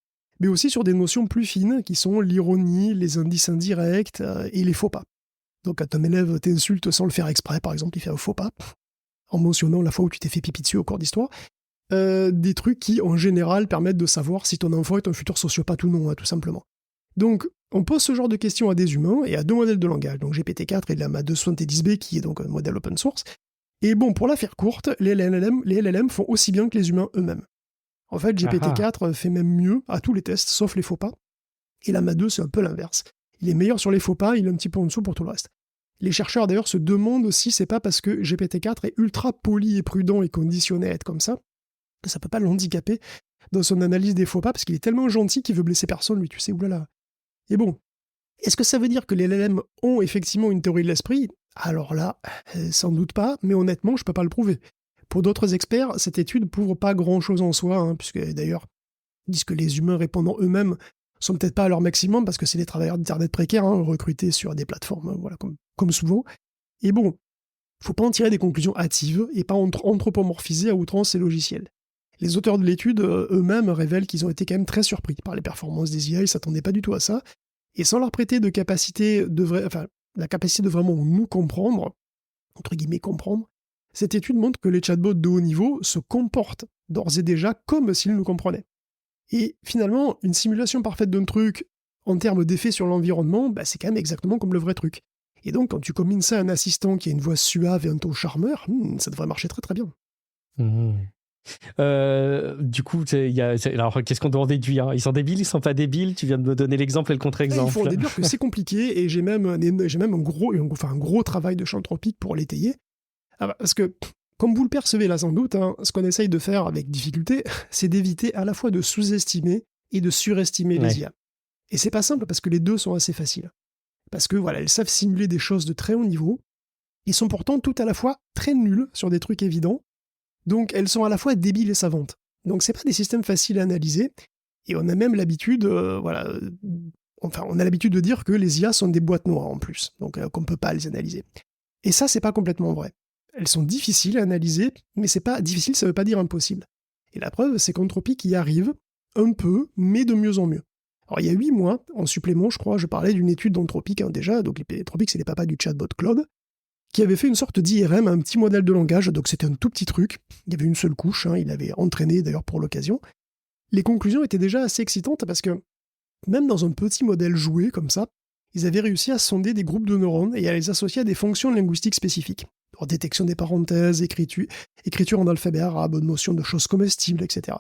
Speaker 2: mais aussi sur des notions plus fines qui sont l'ironie, les indices indirects et les faux pas. Donc quand un élève t'insulte sans le faire exprès, par exemple, il fait un faux pas, en mentionnant la fois où tu t'es fait pipi dessus au cours d'histoire, des trucs qui, en général, permettent de savoir si ton enfant est un futur sociopathe ou non, hein, tout simplement. Donc, on pose ce genre de questions à des humains et à deux modèles de langage, donc GPT-4 et Llama 270B, qui est donc un modèle open source. Et bon, pour la faire courte, les LLM font aussi bien que les humains eux-mêmes. En fait, GPT-4 fait même mieux à tous les tests, sauf les faux pas. Et Llama 2, c'est un peu l'inverse. Il est meilleur sur les faux pas, il est un petit peu en dessous pour tout le reste. Les chercheurs d'ailleurs se demandent si c'est pas parce que GPT-4 est ultra poli et prudent et conditionné à être comme ça, que ça peut pas l'handicaper dans son analyse des faux pas, parce qu'il est tellement gentil qu'il veut blesser personne, lui, tu sais, oulala. Et bon, est-ce que ça veut dire que les LLM ont effectivement une théorie de l'esprit? Alors là, sans doute pas, mais honnêtement, je peux pas le prouver. Pour d'autres experts, cette étude prouve pas grand-chose en soi, hein, puisque d'ailleurs, ils disent que les humains répondant eux-mêmes sont peut-être pas à leur maximum, parce que c'est des travailleurs d'Internet précaires, hein, recrutés sur des plateformes, voilà, comme souvent. Et bon, faut pas en tirer des conclusions hâtives, et pas anthropomorphiser à outrance ces logiciels. Les auteurs de l'étude eux-mêmes révèlent qu'ils ont été quand même très surpris par les performances des IA, ils s'attendaient pas du tout à ça, et sans leur prêter la capacité de vraiment nous comprendre, entre guillemets comprendre, cette étude montre que les chatbots de haut niveau se comportent d'ores et déjà comme s'ils nous comprenaient. Et finalement, une simulation parfaite d'un truc, en termes d'effet sur l'environnement, c'est quand même exactement comme le vrai truc. Et donc, quand tu combines ça à un assistant qui a une voix suave et un ton charmeur, ça devrait marcher très très bien.
Speaker 1: Du coup, alors qu'est-ce qu'on doit en déduire? Ils sont débiles, ils sont pas débiles? Tu viens de me donner l'exemple et le contre-exemple.
Speaker 2: Il faut en déduire que c'est compliqué, et j'ai même un gros travail de champ anthropique pour l'étayer. Parce que, comme vous le percevez là sans doute, hein, ce qu'on essaye de faire avec difficulté, c'est d'éviter à la fois de sous-estimer et de surestimer les IA. Et c'est pas simple parce que les deux sont assez faciles. Parce que voilà, elles savent simuler des choses de très haut niveau, et sont pourtant toutes à la fois très nulles sur des trucs évidents, donc elles sont à la fois débiles et savantes. Donc c'est pas des systèmes faciles à analyser, et on a même l'habitude, on a l'habitude de dire que les IA sont des boîtes noires en plus, donc qu'on peut pas les analyser. Et ça, c'est pas complètement vrai. Elles sont difficiles à analyser, mais c'est pas difficile, ça veut pas dire impossible. Et la preuve, c'est qu'Anthropic y arrive, un peu, mais de mieux en mieux. Alors il y a 8 mois, en supplément, je crois, je parlais d'une étude d'Anthropic, déjà, donc Anthropic, c'est les papas du chatbot Claude, qui avait fait une sorte d'IRM, un petit modèle de langage, donc c'était un tout petit truc, il y avait une seule couche, hein, il avait entraîné d'ailleurs pour l'occasion. Les conclusions étaient déjà assez excitantes parce que, même dans un petit modèle joué comme ça, ils avaient réussi à sonder des groupes de neurones et à les associer à des fonctions linguistiques spécifiques. Alors, détection des parenthèses, écriture en alphabet arabe, notion de choses comestibles, etc.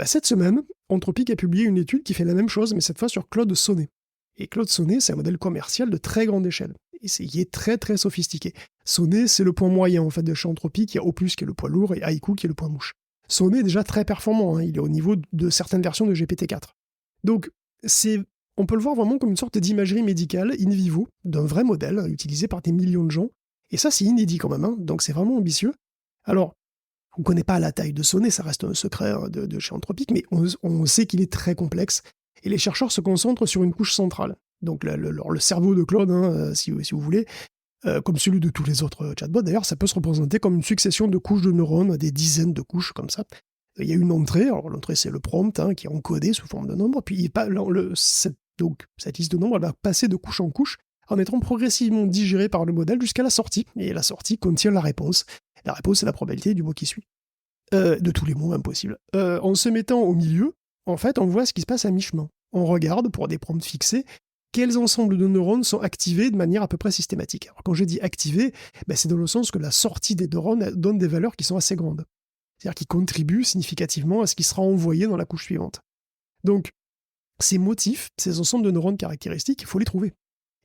Speaker 2: Cette semaine, Anthropic a publié une étude qui fait la même chose, mais cette fois sur Claude Sonnet. Et Claude Sonnet, c'est un modèle commercial de très grande échelle. Et il est très très sophistiqué. Sonnet, c'est le point moyen en fait de chez Anthropic, il y a Opus qui est le poids lourd et Haiku qui est le point mouche. Sonnet est déjà très performant, hein, il est au niveau de certaines versions de GPT-4. Donc, c'est on peut le voir vraiment comme une sorte d'imagerie médicale in vivo d'un vrai modèle utilisé par des millions de gens. Et ça, c'est inédit quand même, hein, donc c'est vraiment ambitieux. Alors, on ne connaît pas la taille de Sonnet, ça reste un secret de chez Anthropic, mais on sait qu'il est très complexe. Et les chercheurs se concentrent sur une couche centrale. Donc le cerveau de Claude, hein, si vous voulez, comme celui de tous les autres chatbots, d'ailleurs, ça peut se représenter comme une succession de couches de neurones, des dizaines de couches comme ça. Il y a une entrée, alors l'entrée c'est le prompt, hein, qui est encodé sous forme de nombre, puis cette liste de nombres, elle va passer de couche en couche en étant progressivement digérée par le modèle jusqu'à la sortie. Et la sortie contient la réponse. La réponse, c'est la probabilité du mot qui suit. De tous les mots impossibles. En se mettant au milieu, en fait, on voit ce qui se passe à mi-chemin. On regarde, pour des prompts fixés, quels ensembles de neurones sont activés de manière à peu près systématique. Alors, quand je dis activés, c'est dans le sens que la sortie des neurones donne des valeurs qui sont assez grandes. C'est-à-dire qui contribuent significativement à ce qui sera envoyé dans la couche suivante. Donc, ces motifs, ces ensembles de neurones caractéristiques, il faut les trouver.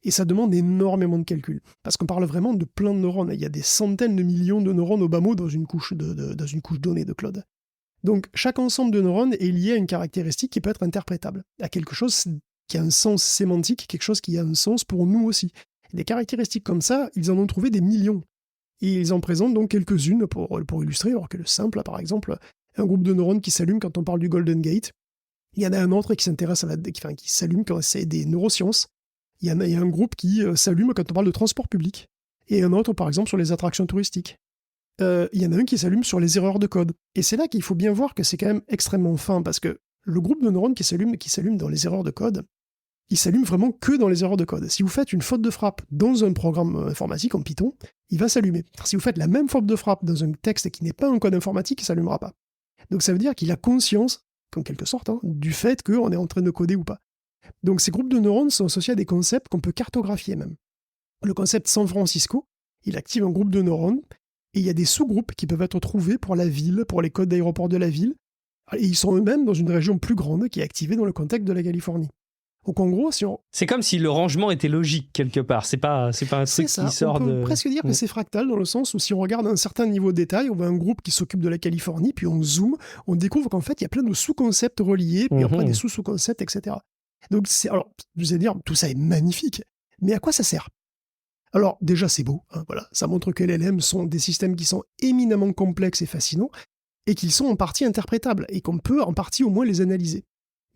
Speaker 2: Et ça demande énormément de calculs. Parce qu'on parle vraiment de plein de neurones. Il y a des centaines de millions de neurones au bas mot dans une couche donnée de Claude. Donc, chaque ensemble de neurones est lié à une caractéristique qui peut être interprétable, à quelque chose qui a un sens sémantique, quelque chose qui a un sens pour nous aussi. Des caractéristiques comme ça, ils en ont trouvé des millions. Et ils en présentent donc quelques-unes pour illustrer, alors que le simple, par exemple, un groupe de neurones qui s'allume quand on parle du Golden Gate. Il y en a un autre qui s'intéresse qui s'allume quand c'est des neurosciences. Il y a un groupe qui s'allume quand on parle de transport public. Et un autre, par exemple, sur les attractions touristiques. Il y en a un qui s'allume sur les erreurs de code. Et c'est là qu'il faut bien voir que c'est quand même extrêmement fin, parce que le groupe de neurones qui s'allume dans les erreurs de code, il s'allume vraiment que dans les erreurs de code. Si vous faites une faute de frappe dans un programme informatique en Python, il va s'allumer. Si vous faites la même faute de frappe dans un texte qui n'est pas un code informatique, il ne s'allumera pas. Donc ça veut dire qu'il a conscience, en quelque sorte, du fait qu'on est en train de coder ou pas. Donc ces groupes de neurones sont associés à des concepts qu'on peut cartographier même. Le concept San Francisco, il active un groupe de neurones, et il y a des sous-groupes qui peuvent être trouvés pour la ville, pour les codes d'aéroport de la ville, et ils sont eux-mêmes dans une région plus grande qui est activée dans le contexte de la Californie. Donc en gros,
Speaker 1: c'est comme si le rangement était logique quelque part. C'est pas un truc qui sort de...
Speaker 2: On peut presque dire que c'est fractal dans le sens où si on regarde un certain niveau de détail, on voit un groupe qui s'occupe de la Californie, puis on zoome, on découvre qu'en fait, il y a plein de sous-concepts reliés, puis après des sous-sous-concepts, etc. Donc, alors, vous allez dire, tout ça est magnifique, mais à quoi ça sert ? Alors, déjà, c'est beau, voilà. Ça montre que les LLM sont des systèmes qui sont éminemment complexes et fascinants, et qu'ils sont en partie interprétables, et qu'on peut en partie au moins les analyser.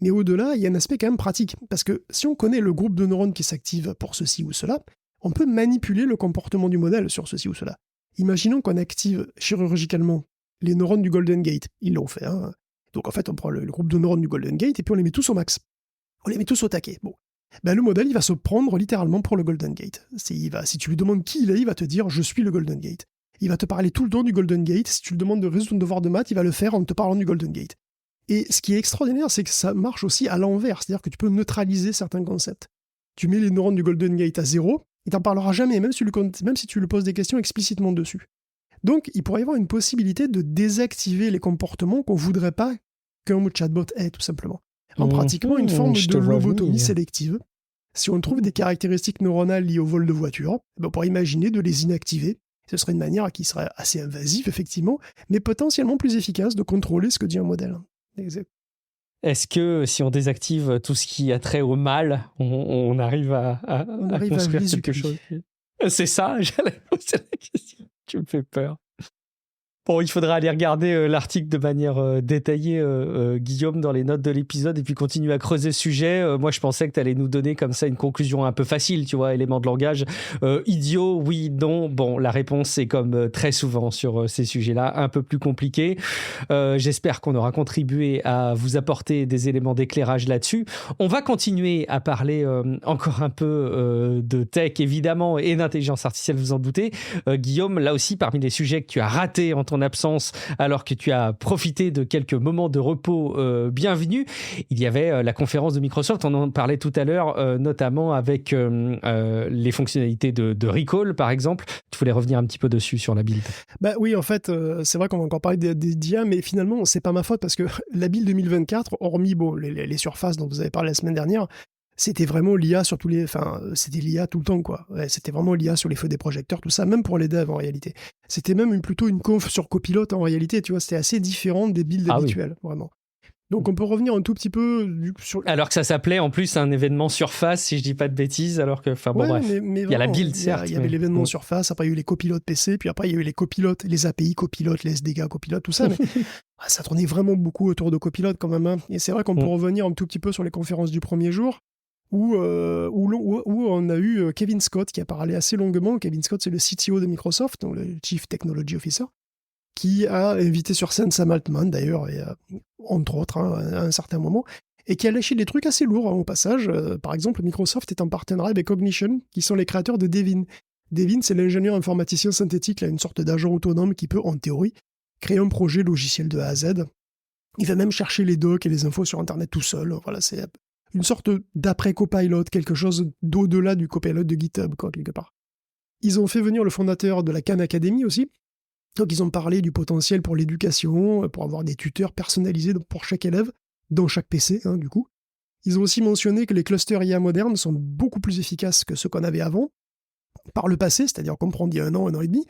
Speaker 2: Mais au-delà, il y a un aspect quand même pratique, parce que si on connaît le groupe de neurones qui s'active pour ceci ou cela, on peut manipuler le comportement du modèle sur ceci ou cela. Imaginons qu'on active chirurgicalement les neurones du Golden Gate. Ils l'ont fait. Donc en fait, on prend le groupe de neurones du Golden Gate et puis on les met tous au max. On les met tous au taquet. Bon. Le modèle, il va se prendre littéralement pour le Golden Gate. Si tu lui demandes qui il est, il va te dire « je suis le Golden Gate ». Il va te parler tout le temps du Golden Gate. Si tu lui demandes de résoudre ton devoir de maths, il va le faire en te parlant du Golden Gate. Et ce qui est extraordinaire, c'est que ça marche aussi à l'envers. C'est-à-dire que tu peux neutraliser certains concepts. Tu mets les neurones du Golden Gate à 0, il t'en parlera jamais, même si tu lui poses des questions explicitement dessus. Donc, il pourrait y avoir une possibilité de désactiver les comportements qu'on ne voudrait pas qu'un chatbot ait, tout simplement. En pratiquement une forme de lobotomie sélective. Si on trouve des caractéristiques neuronales liées au vol de voiture, on pourrait imaginer de les inactiver. Ce serait une manière qui serait assez invasive, effectivement, mais potentiellement plus efficace de contrôler ce que dit un modèle. Exact.
Speaker 1: Est-ce que si on désactive tout ce qui a trait au mal, on arrive à construire quelque chose ? C'est ça, j'allais poser la question. Tu me fais peur. Bon, il faudra aller regarder l'article de manière détaillée, Guillaume, dans les notes de l'épisode et puis continuer à creuser ce sujet. Moi, je pensais que tu allais nous donner comme ça une conclusion un peu facile, tu vois, élément de langage. Idiot, oui, non. Bon, la réponse est comme très souvent sur ces sujets-là, un peu plus compliqué. J'espère qu'on aura contribué à vous apporter des éléments d'éclairage là-dessus. On va continuer à parler encore un peu de tech, évidemment, et d'intelligence artificielle, vous en doutez. Guillaume, là aussi, parmi les sujets que tu as ratés en ton absence, alors que tu as profité de quelques moments de repos bienvenus, il y avait la conférence de Microsoft, on en parlait tout à l'heure, notamment avec les fonctionnalités de Recall, par exemple. Tu voulais revenir un petit peu dessus sur la build.
Speaker 2: Oui, en fait, c'est vrai qu'on va encore parler des d'IA, mais finalement, c'est pas ma faute, parce que la build 2024, hormis les surfaces dont vous avez parlé la semaine dernière, c'était vraiment l'IA sur c'était l'IA tout le temps, quoi. Ouais, c'était vraiment l'IA sur les feux des projecteurs, tout ça, même pour les devs, en réalité. C'était même plutôt une conf sur copilote, en réalité, tu vois, c'était assez différent des builds habituels, vraiment. Donc on peut revenir un tout petit peu sur...
Speaker 1: Alors que ça s'appelait en plus un événement Surface, si je dis pas de bêtises, alors que, enfin bon, bref.
Speaker 2: Mais
Speaker 1: il y a la build, certes.
Speaker 2: Il y avait l'événement Surface, après il y a eu les copilotes PC, puis après il y a eu les copilotes, les API copilotes, les SDK copilotes, tout ça. Mais ça tournait vraiment beaucoup autour de copilotes quand même. Hein. Et c'est vrai qu'on peut revenir un tout petit peu sur les conférences du premier jour, où on a eu Kevin Scott qui a parlé assez longuement. Kevin Scott, c'est le CTO de Microsoft, donc le Chief Technology Officer, qui a invité sur scène Sam Altman, d'ailleurs, et, entre autres, à un certain moment, et qui a lâché des trucs assez lourds au passage. Par exemple, Microsoft est en partenariat avec Cognition, qui sont les créateurs de Devin. Devin, c'est l'ingénieur informaticien synthétique, là, une sorte d'agent autonome qui peut, en théorie, créer un projet logiciel de A à Z. Il va même chercher les docs et les infos sur Internet tout seul. Voilà, c'est une sorte d'après-copilot, quelque chose d'au-delà du copilot de GitHub, quoi, quelque part. Ils ont fait venir le fondateur de la Khan Academy aussi. Donc ils ont parlé du potentiel pour l'éducation, pour avoir des tuteurs personnalisés pour chaque élève, dans chaque PC, hein, du coup. Ils ont aussi mentionné que les clusters IA modernes sont beaucoup plus efficaces que ceux qu'on avait avant, par le passé, c'est-à-dire qu'on prend il y a un an et demi,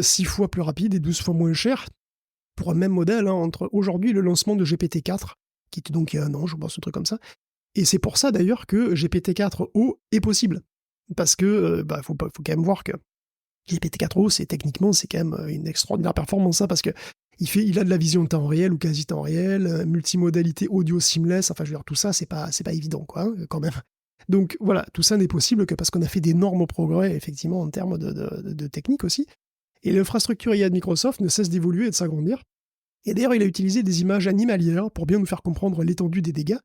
Speaker 2: 6 fois plus rapide et 12 fois moins cher, pour un même modèle, hein, entre aujourd'hui le lancement de GPT-4, qui était donc il y a un an, je pense, un truc comme ça. Et c'est pour ça d'ailleurs que GPT-4o est possible. Parce que, faut quand même voir que GPT-4o, c'est quand même une extraordinaire performance, hein, parce que il a de la vision temps réel ou quasi temps réel, multimodalité audio seamless, enfin je veux dire, tout ça, c'est pas évident, quoi, hein, quand même. Donc voilà, tout ça n'est possible que parce qu'on a fait d'énormes progrès, effectivement, en termes de technique aussi. Et l'infrastructure IA de Microsoft ne cesse d'évoluer et de s'agrandir. Et d'ailleurs, il a utilisé des images animalières pour bien nous faire comprendre l'étendue des dégâts.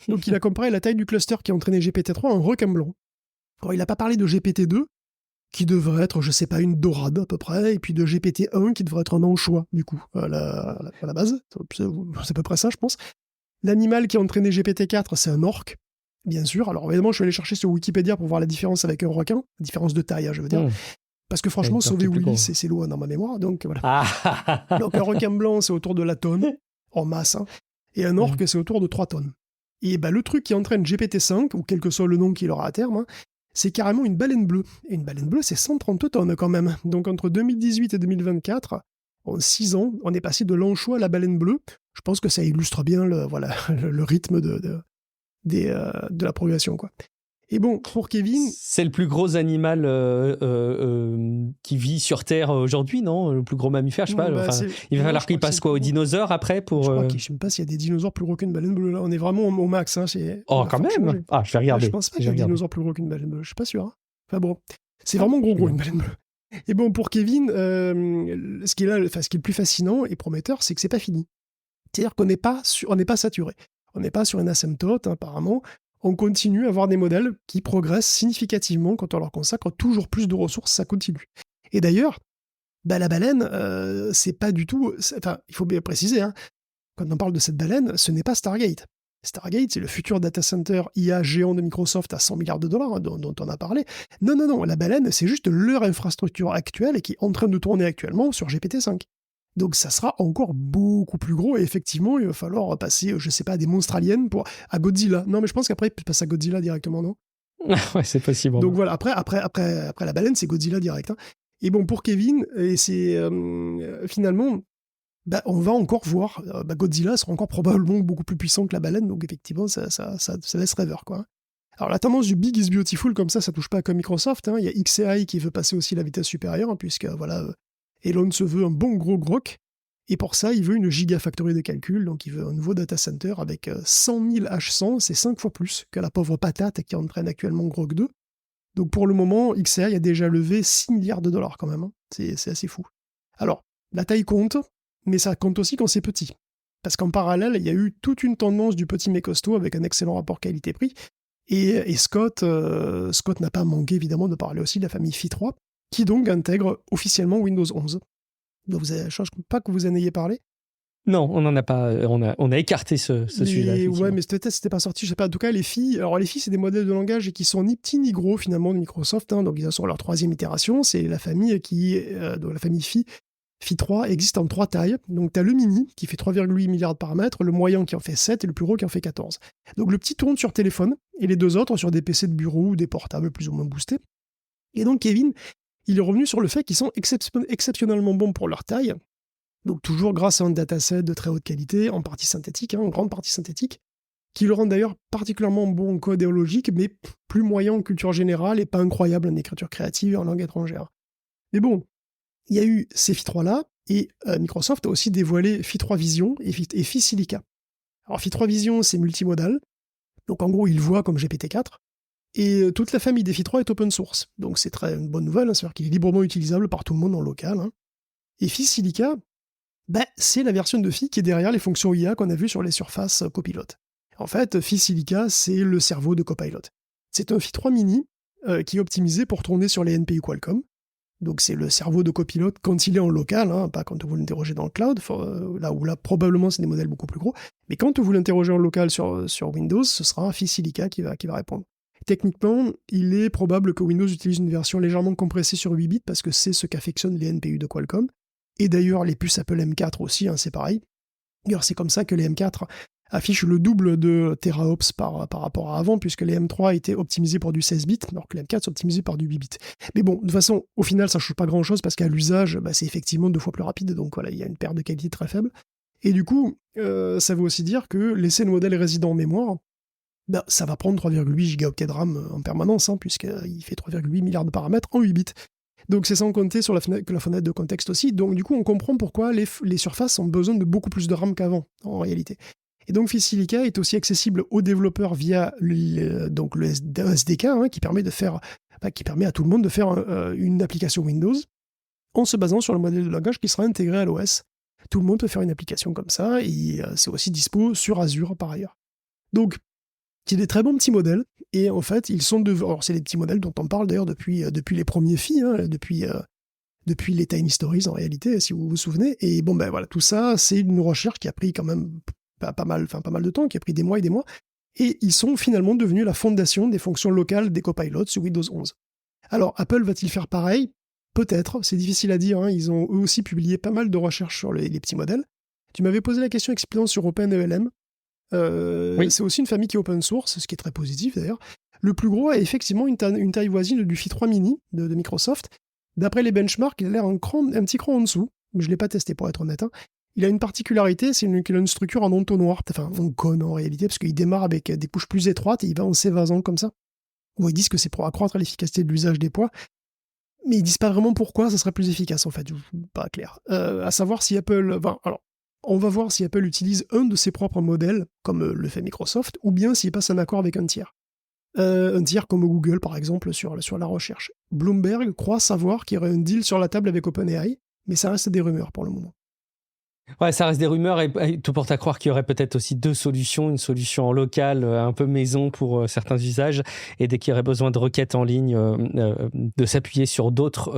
Speaker 2: Donc il a comparé la taille du cluster qui a entraîné GPT-3 à un requin blanc. Alors il n'a pas parlé de GPT-2, qui devrait être, je sais pas, une dorade à peu près, et puis de GPT-1 qui devrait être un anchois, du coup, à la base. C'est à peu près ça, je pense. L'animal qui a entraîné GPT-4, c'est un orque, bien sûr. Alors évidemment, je suis allé chercher sur Wikipédia pour voir la différence avec un requin, la différence de taille, hein, je veux dire. Parce que franchement, sauver Willy, c'est loin dans ma mémoire, donc voilà. Donc un requin blanc, c'est autour de la tonne, en masse, hein, et un orque, c'est autour de 3 tonnes. Et le truc qui entraîne GPT-5, ou quel que soit le nom qu'il aura à terme, hein, c'est carrément une baleine bleue. Et une baleine bleue, c'est 130 tonnes quand même. Donc entre 2018 et 2024, en 6 ans, on est passé de l'anchois à la baleine bleue. Je pense que ça illustre bien le rythme de la progression, quoi. Et bon, pour Kevin...
Speaker 1: C'est le plus gros animal qui vit sur Terre aujourd'hui, non ? Le plus gros mammifère, je sais pas. Il va falloir qu'il passe quoi, aux dinosaures après pour...
Speaker 2: Je ne sais même pas s'il y a des dinosaures plus gros qu'une baleine bleue. Là, on est vraiment au max. Hein,
Speaker 1: quand même. Je vais regarder.
Speaker 2: Je pense pas qu'il y a des dinosaures plus gros qu'une baleine bleue. Je suis pas sûr. Hein. Enfin bon, c'est vraiment gros une baleine bleue. Et bon, pour Kevin, ce qui est le plus fascinant et prometteur, c'est que c'est pas fini. C'est-à-dire qu'on n'est pas saturé. On n'est pas sur une asymptote, hein, apparemment. On continue à avoir des modèles qui progressent significativement quand on leur consacre toujours plus de ressources, ça continue. Et d'ailleurs, la baleine, c'est pas du tout... Enfin, il faut bien préciser, hein, quand on parle de cette baleine, ce n'est pas Stargate. Stargate, c'est le futur data center IA géant de Microsoft à 100 milliards de dollars, hein, dont on a parlé. Non, la baleine, c'est juste leur infrastructure actuelle et qui est en train de tourner actuellement sur GPT-5. Donc ça sera encore beaucoup plus gros et effectivement, il va falloir passer, je sais pas, à des monstres aliens à Godzilla. Non, mais je pense qu'après, il passe à Godzilla directement, non ?
Speaker 1: Ouais, c'est possible.
Speaker 2: Donc voilà, après la baleine, c'est Godzilla direct. Hein. Et bon, pour Kevin, et c'est finalement, on va encore voir, Godzilla sera encore probablement beaucoup plus puissant que la baleine, donc effectivement, ça laisse rêveur, quoi. Alors la tendance du Big is Beautiful, comme ça touche pas que Microsoft. Hein. Il y a XAI qui veut passer aussi la vitesse supérieure, hein, puisque voilà... Elon se veut un bon gros groc, et pour ça, il veut une gigafactory de calcul, donc il veut un nouveau data center avec 100 000 H100, c'est 5 fois plus que la pauvre patate qui entraîne actuellement Grok 2. Donc pour le moment, XAI a déjà levé 6 milliards de dollars quand même, hein. C'est assez fou. Alors, la taille compte, mais ça compte aussi quand c'est petit. Parce qu'en parallèle, il y a eu toute une tendance du petit mais costaud avec un excellent rapport qualité-prix, et Scott n'a pas manqué évidemment de parler aussi de la famille Phi 3, qui donc intègre officiellement Windows 11. Donc je ne pense pas que vous en ayez parlé.
Speaker 1: Non, on n'en a pas. On a écarté ce sujet-là.
Speaker 2: Ouais, mais peut-être c'était pas sorti. Je sais pas. En tout cas, les filles, c'est des modèles de langage qui sont ni petits ni gros finalement de Microsoft. Hein, donc ils sont sur leur 3e itération. C'est la famille de la famille Phi 3 existe en 3 tailles. Donc tu as le mini qui fait 3,8 milliards de paramètres, le moyen qui en fait 7 et le plus gros qui en fait 14. Donc le petit tourne sur téléphone et les deux autres sur des PC de bureau ou des portables plus ou moins boostés. Et donc Kevin, il est revenu sur le fait qu'ils sont exceptionnellement bons pour leur taille, Donc toujours grâce à un dataset de très haute qualité, en partie synthétique, en grande partie synthétique, qui le rend d'ailleurs particulièrement bon en code et en logique, mais plus moyen en culture générale et pas incroyable en écriture créative et en langue étrangère. Mais bon, il y a eu ces Phi3-là, et Microsoft a aussi dévoilé Phi3 Vision et Phi Silica. Alors Phi3 Vision, c'est multimodal, donc en gros, il voit comme GPT-4, et toute la famille des Phi3 est open source, donc c'est une bonne nouvelle, c'est-à-dire qu'il est librement utilisable par tout le monde en local. Et Phi Silica, c'est la version de Phi qui est derrière les fonctions IA qu'on a vues sur les surfaces Copilot. En fait, Phi Silica, c'est le cerveau de Copilot. C'est un Phi3 mini qui est optimisé pour tourner sur les NPU Qualcomm. Donc c'est le cerveau de Copilot quand il est en local, pas quand vous l'interrogez dans le cloud, là où probablement c'est des modèles beaucoup plus gros. Mais quand vous l'interrogez en local sur Windows, ce sera Phi Silica qui va répondre. Techniquement, il est probable que Windows utilise une version légèrement compressée sur 8 bits parce que c'est ce qu'affectionnent les NPU de Qualcomm. Et d'ailleurs, les puces Apple M4 aussi, c'est pareil. D'ailleurs, c'est comme ça que les M4 affichent le double de teraops par rapport à avant, puisque les M3 étaient optimisés pour du 16 bits, alors que les M4 sont optimisés par du 8 bits. Mais bon, de toute façon, au final, ça ne change pas grand-chose, parce qu'à l'usage, c'est effectivement 2 fois plus rapide, donc voilà, il y a une perte de qualité très faible. Et du coup, ça veut aussi dire que laisser le modèle résident en mémoire, ça va prendre 3,8 gigaoctets de RAM en permanence, puisqu'il fait 3,8 milliards de paramètres en 8 bits. Donc c'est sans compter sur la fenêtre de contexte aussi. Donc du coup, on comprend pourquoi les surfaces ont besoin de beaucoup plus de RAM qu'avant, en réalité. Et donc Phi Silica est aussi accessible aux développeurs via le SDK qui permet à tout le monde de faire une application Windows en se basant sur le modèle de langage qui sera intégré à l'OS. Tout le monde peut faire une application comme ça, et c'est aussi dispo sur Azure par ailleurs. Donc c'est des très bons petits modèles, et en fait, ils sont alors c'est des petits modèles dont on parle d'ailleurs depuis les premiers Phi, depuis les Tiny Stories en réalité, si vous vous souvenez. Et bon, voilà, tout ça, c'est une recherche qui a pris quand même pas mal de temps, qui a pris des mois et des mois, et ils sont finalement devenus la fondation des fonctions locales des copilots sous Windows 11. Alors, Apple va-t-il faire pareil ? Peut-être, c'est difficile à dire, ils ont eux aussi publié pas mal de recherches sur les petits modèles. Tu m'avais posé la question explicitement sur OpenELM. Oui. C'est aussi une famille qui est open source, ce qui est très positif d'ailleurs. Le plus gros a effectivement une taille voisine du Phi3 Mini de Microsoft. D'après les benchmarks, il a l'air un petit cran en dessous. Je ne l'ai pas testé pour être honnête. Il a une particularité, c'est qu'il a une structure en entonnoir, enfin en cône en réalité, parce qu'il démarre avec des couches plus étroites et il va en s'évasant comme ça. Bon, ils disent que c'est pour accroître l'efficacité de l'usage des poids, mais ils disent pas vraiment pourquoi ça serait plus efficace en fait, pas clair. À savoir si Apple... alors, on va voir si Apple utilise un de ses propres modèles, comme le fait Microsoft, ou bien s'il passe un accord avec un tiers. Un tiers comme Google, par exemple, sur la recherche. Bloomberg croit savoir qu'il y aurait un deal sur la table avec OpenAI, mais ça reste des rumeurs pour le moment.
Speaker 1: Ouais, ça reste des rumeurs, et tout porte à croire qu'il y aurait peut-être aussi 2 solutions, une solution en local, un peu maison pour certains usages, et dès qu'il y aurait besoin de requêtes en ligne, de s'appuyer sur d'autres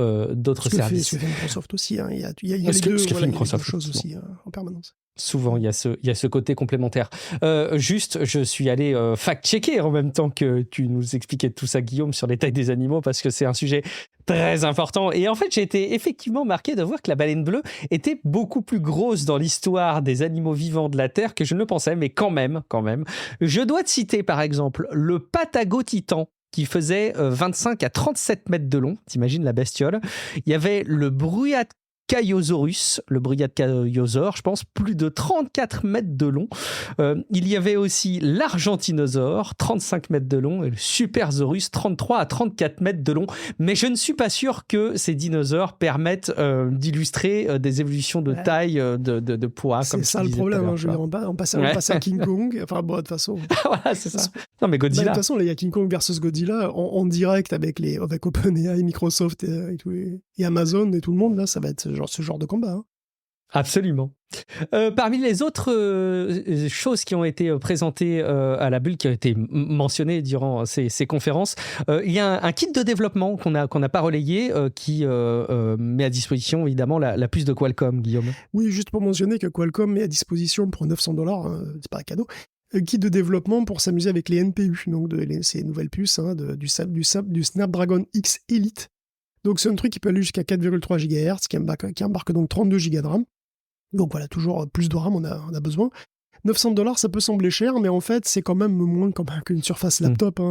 Speaker 1: services.
Speaker 2: Ce que fait Microsoft aussi, il y a les deux choses aussi en permanence.
Speaker 1: Souvent, il y a ce côté complémentaire. Juste, je suis allé fact-checker en même temps que tu nous expliquais tout ça, Guillaume, sur les tailles des animaux, parce que c'est un sujet très important. Et en fait, j'ai été effectivement marqué de voir que la baleine bleue était beaucoup plus grosse dans l'histoire des animaux vivants de la Terre que je ne le pensais, mais quand même. Je dois te citer, par exemple, le Patagotitan, qui faisait 25 à 37 mètres de long. T'imagines la bestiole. Il y avait le Bryacaiosaurus, le Bryacaiosaure, je pense, plus de 34 mètres de long. Il y avait aussi l'Argentinosaure, 35 mètres de long, et le Supersaurus, 33 à 34 mètres de long. Mais je ne suis pas sûr que ces dinosaures permettent d'illustrer des évolutions de taille, de poids.
Speaker 2: C'est ça le problème, on passe à King Kong. Enfin, bon, de toute façon.
Speaker 1: Voilà, c'est ça. Non, mais Godzilla.
Speaker 2: De toute façon, il y a King Kong versus Godzilla en direct avec OpenAI, Microsoft et Amazon et tout le monde, là, ça va être ce genre de combat.
Speaker 1: Absolument. Parmi les autres choses qui ont été présentées à la Bulle, qui ont été mentionnées durant ces conférences, il y a un kit de développement qu'on n'a pas relayé, qui met à disposition évidemment la puce de Qualcomm, Guillaume.
Speaker 2: Oui, juste pour mentionner que Qualcomm met à disposition pour $900, c'est pas un cadeau, un kit de développement pour s'amuser avec les NPU, donc ces nouvelles puces du Snapdragon X Elite. Donc c'est un truc qui peut aller jusqu'à 4,3 GHz, qui embarque donc 32 Go de RAM. Donc voilà, toujours plus de RAM, on a besoin. $900, ça peut sembler cher, mais en fait, c'est quand même moins qu'une Surface laptop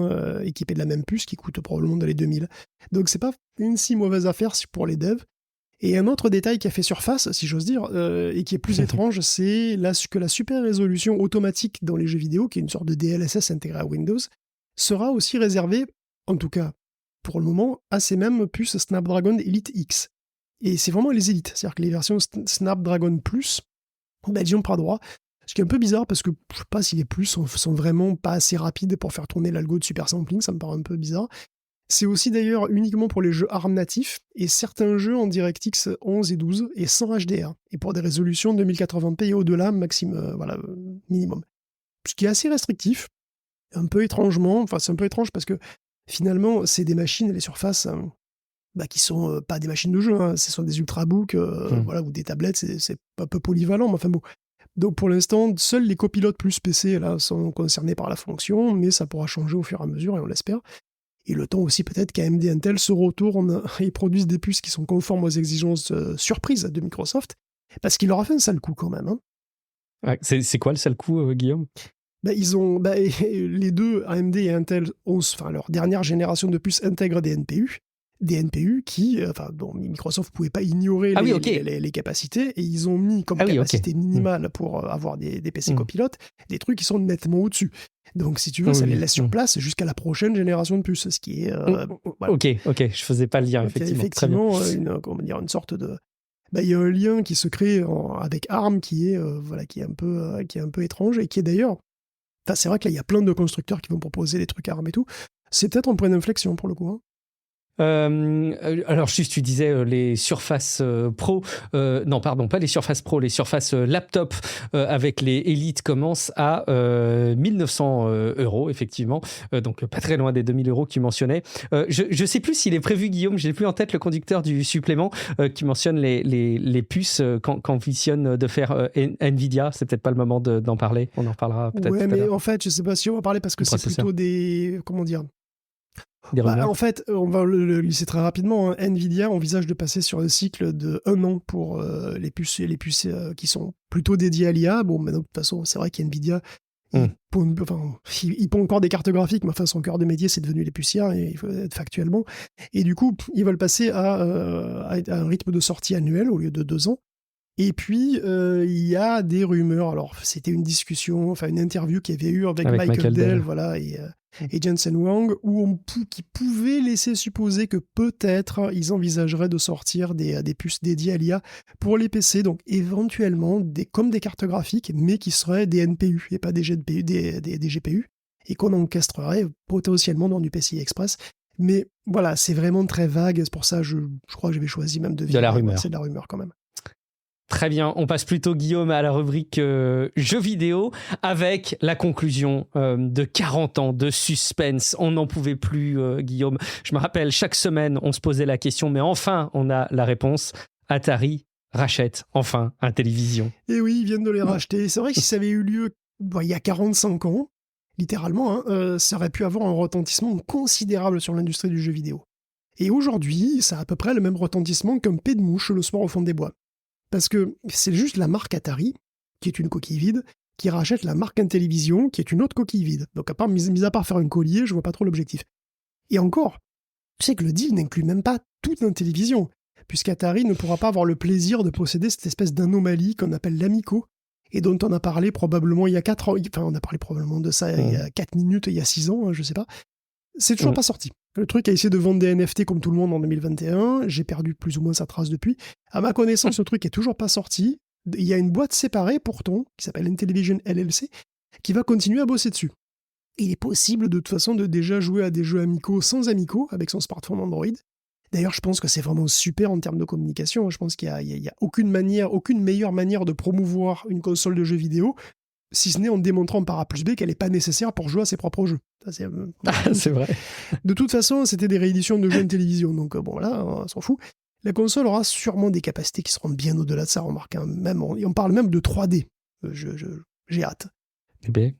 Speaker 2: équipée de la même puce qui coûte probablement dans les 2000. Donc c'est pas une si mauvaise affaire pour les devs. Et un autre détail qui a fait surface, si j'ose dire, et qui est plus étrange, c'est que la super résolution automatique dans les jeux vidéo, qui est une sorte de DLSS intégré à Windows, sera aussi réservée, en tout cas pour le moment, à ces mêmes puces Snapdragon Elite X. Et c'est vraiment les élites, c'est-à-dire que les versions Snapdragon Plus, elles y ont pas droit. Ce qui est un peu bizarre parce que je sais pas si les plus sont vraiment pas assez rapides pour faire tourner l'algo de super sampling, ça me paraît un peu bizarre. C'est aussi d'ailleurs uniquement pour les jeux ARM natifs et certains jeux en DirectX 11 et 12 et sans HDR et pour des résolutions 2080p et au-delà minimum. Ce qui est assez restrictif, un peu étrangement, enfin c'est un peu étrange parce que finalement c'est des machines, les surfaces qui sont pas des machines de jeu, hein, ce sont des ultrabooks ou des tablettes, c'est un peu polyvalent, mais enfin bon. Donc pour l'instant, seuls les copilotes plus PC là, sont concernés par la fonction, mais ça pourra changer au fur et à mesure et on l'espère. Et le temps aussi peut-être qu'AMD et Intel se retournent et produisent des puces qui sont conformes aux exigences surprises de Microsoft, parce qu'il leur a fait un sale coup quand même. Hein.
Speaker 1: Ouais, c'est quoi le sale coup, Guillaume ?
Speaker 2: Les deux, AMD et Intel, leur dernière génération de puces intègre des NPU dont Microsoft ne pouvait pas ignorer les capacités, et ils ont mis comme capacité minimale pour avoir des PC copilotes, des trucs qui sont nettement au-dessus. Donc si tu veux, ça les laisse sur place jusqu'à la prochaine génération de puces, ce qui est...
Speaker 1: voilà. Ok, je faisais pas le lien, effectivement.
Speaker 2: Effectivement, une sorte de... Il y a un lien qui se crée avec ARM qui est un peu étrange, et qui est d'ailleurs... c'est vrai que là, il y a plein de constructeurs qui vont proposer des trucs ARM et tout. C'est peut-être un point d'inflexion pour le coup. Hein.
Speaker 1: Alors juste tu disais les Surface Pro, non pardon, pas les Surface Pro, les Surface Laptop avec les Elite commencent à 1900 € effectivement, donc pas très loin des 2000 € que tu mentionnais. Je sais plus s'il est prévu, Guillaume, j'ai plus en tête le conducteur du supplément qui mentionne les puces quand visionne de faire Nvidia. C'est peut-être pas le moment d'en parler, on en parlera peut-être tout à l'heure.
Speaker 2: En fait je sais pas si on va parler parce que c'est plutôt des... comment dire,
Speaker 1: en
Speaker 2: fait, on va le lisser très rapidement. Hein. Nvidia envisage de passer sur un cycle de 1 an pour les puces qui sont plutôt dédiées à l'IA. Bon, mais de toute façon, c'est vrai qu'NVIDIA, il pond encore des cartes graphiques, mais enfin, son cœur de métier, c'est devenu les puces IA, et il faut être factuellement. Et du coup, ils veulent passer à un rythme de sortie annuel au lieu de 2 ans. Et puis, il y a des rumeurs. Alors, c'était une discussion, une interview qu'il y avait eu avec Michael Dell, et Jensen Huang, qui pouvait laisser supposer que peut-être ils envisageraient de sortir des puces dédiées à l'IA pour les PC, donc éventuellement comme des cartes graphiques, mais qui seraient des NPU et pas des GPU, et qu'on encastrerait potentiellement dans du PCI Express. Mais voilà, c'est vraiment très vague, c'est pour ça je crois que j'avais choisi même de
Speaker 1: la rumeur.
Speaker 2: C'est de la rumeur quand même.
Speaker 1: Très bien, on passe plutôt, Guillaume, à la rubrique jeux vidéo avec la conclusion de 40 ans de suspense. On n'en pouvait plus, Guillaume. Je me rappelle, chaque semaine, on se posait la question, mais enfin, on a la réponse. Atari rachète enfin un télévision.
Speaker 2: Et oui, ils viennent de les racheter. C'est vrai que si ça avait eu lieu il y a 45 ans, littéralement, ça aurait pu avoir un retentissement considérable sur l'industrie du jeu vidéo. Et aujourd'hui, ça a à peu près le même retentissement qu'un pet de mouche le soir au fond des bois. Parce que c'est juste la marque Atari, qui est une coquille vide, qui rachète la marque Intellivision, qui est une autre coquille vide. Donc, mis à part faire un collier, je vois pas trop l'objectif. Et encore, tu sais que le deal n'inclut même pas toute Intellivision, puisqu'Atari ne pourra pas avoir le plaisir de posséder cette espèce d'anomalie qu'on appelle l'Amico, et dont on a parlé probablement il y a 4 ans. Enfin, on a parlé probablement de ça il y a 4 minutes, il y a 6 ans, je sais pas. C'est toujours pas sorti. Le truc a essayé de vendre des NFT comme tout le monde en 2021. J'ai perdu plus ou moins sa trace depuis. À ma connaissance, ce truc est toujours pas sorti. Il y a une boîte séparée, pourtant, qui s'appelle Intellivision LLC, qui va continuer à bosser dessus. Il est possible, de toute façon, de déjà jouer à des jeux amicaux sans Amico, avec son smartphone Android. D'ailleurs, je pense que c'est vraiment super en termes de communication. Je pense qu'il y a aucune meilleure manière de promouvoir une console de jeux vidéo, si ce n'est en démontrant par A plus B qu'elle n'est pas nécessaire pour jouer à ses propres jeux. Ça,
Speaker 1: c'est vrai.
Speaker 2: De toute façon, c'était des rééditions de jeux de télévision, donc bon, voilà, on s'en fout. La console aura sûrement des capacités qui seront bien au-delà de ça, remarque. Hein. On parle même de 3D. J'ai hâte.
Speaker 1: Eh bien,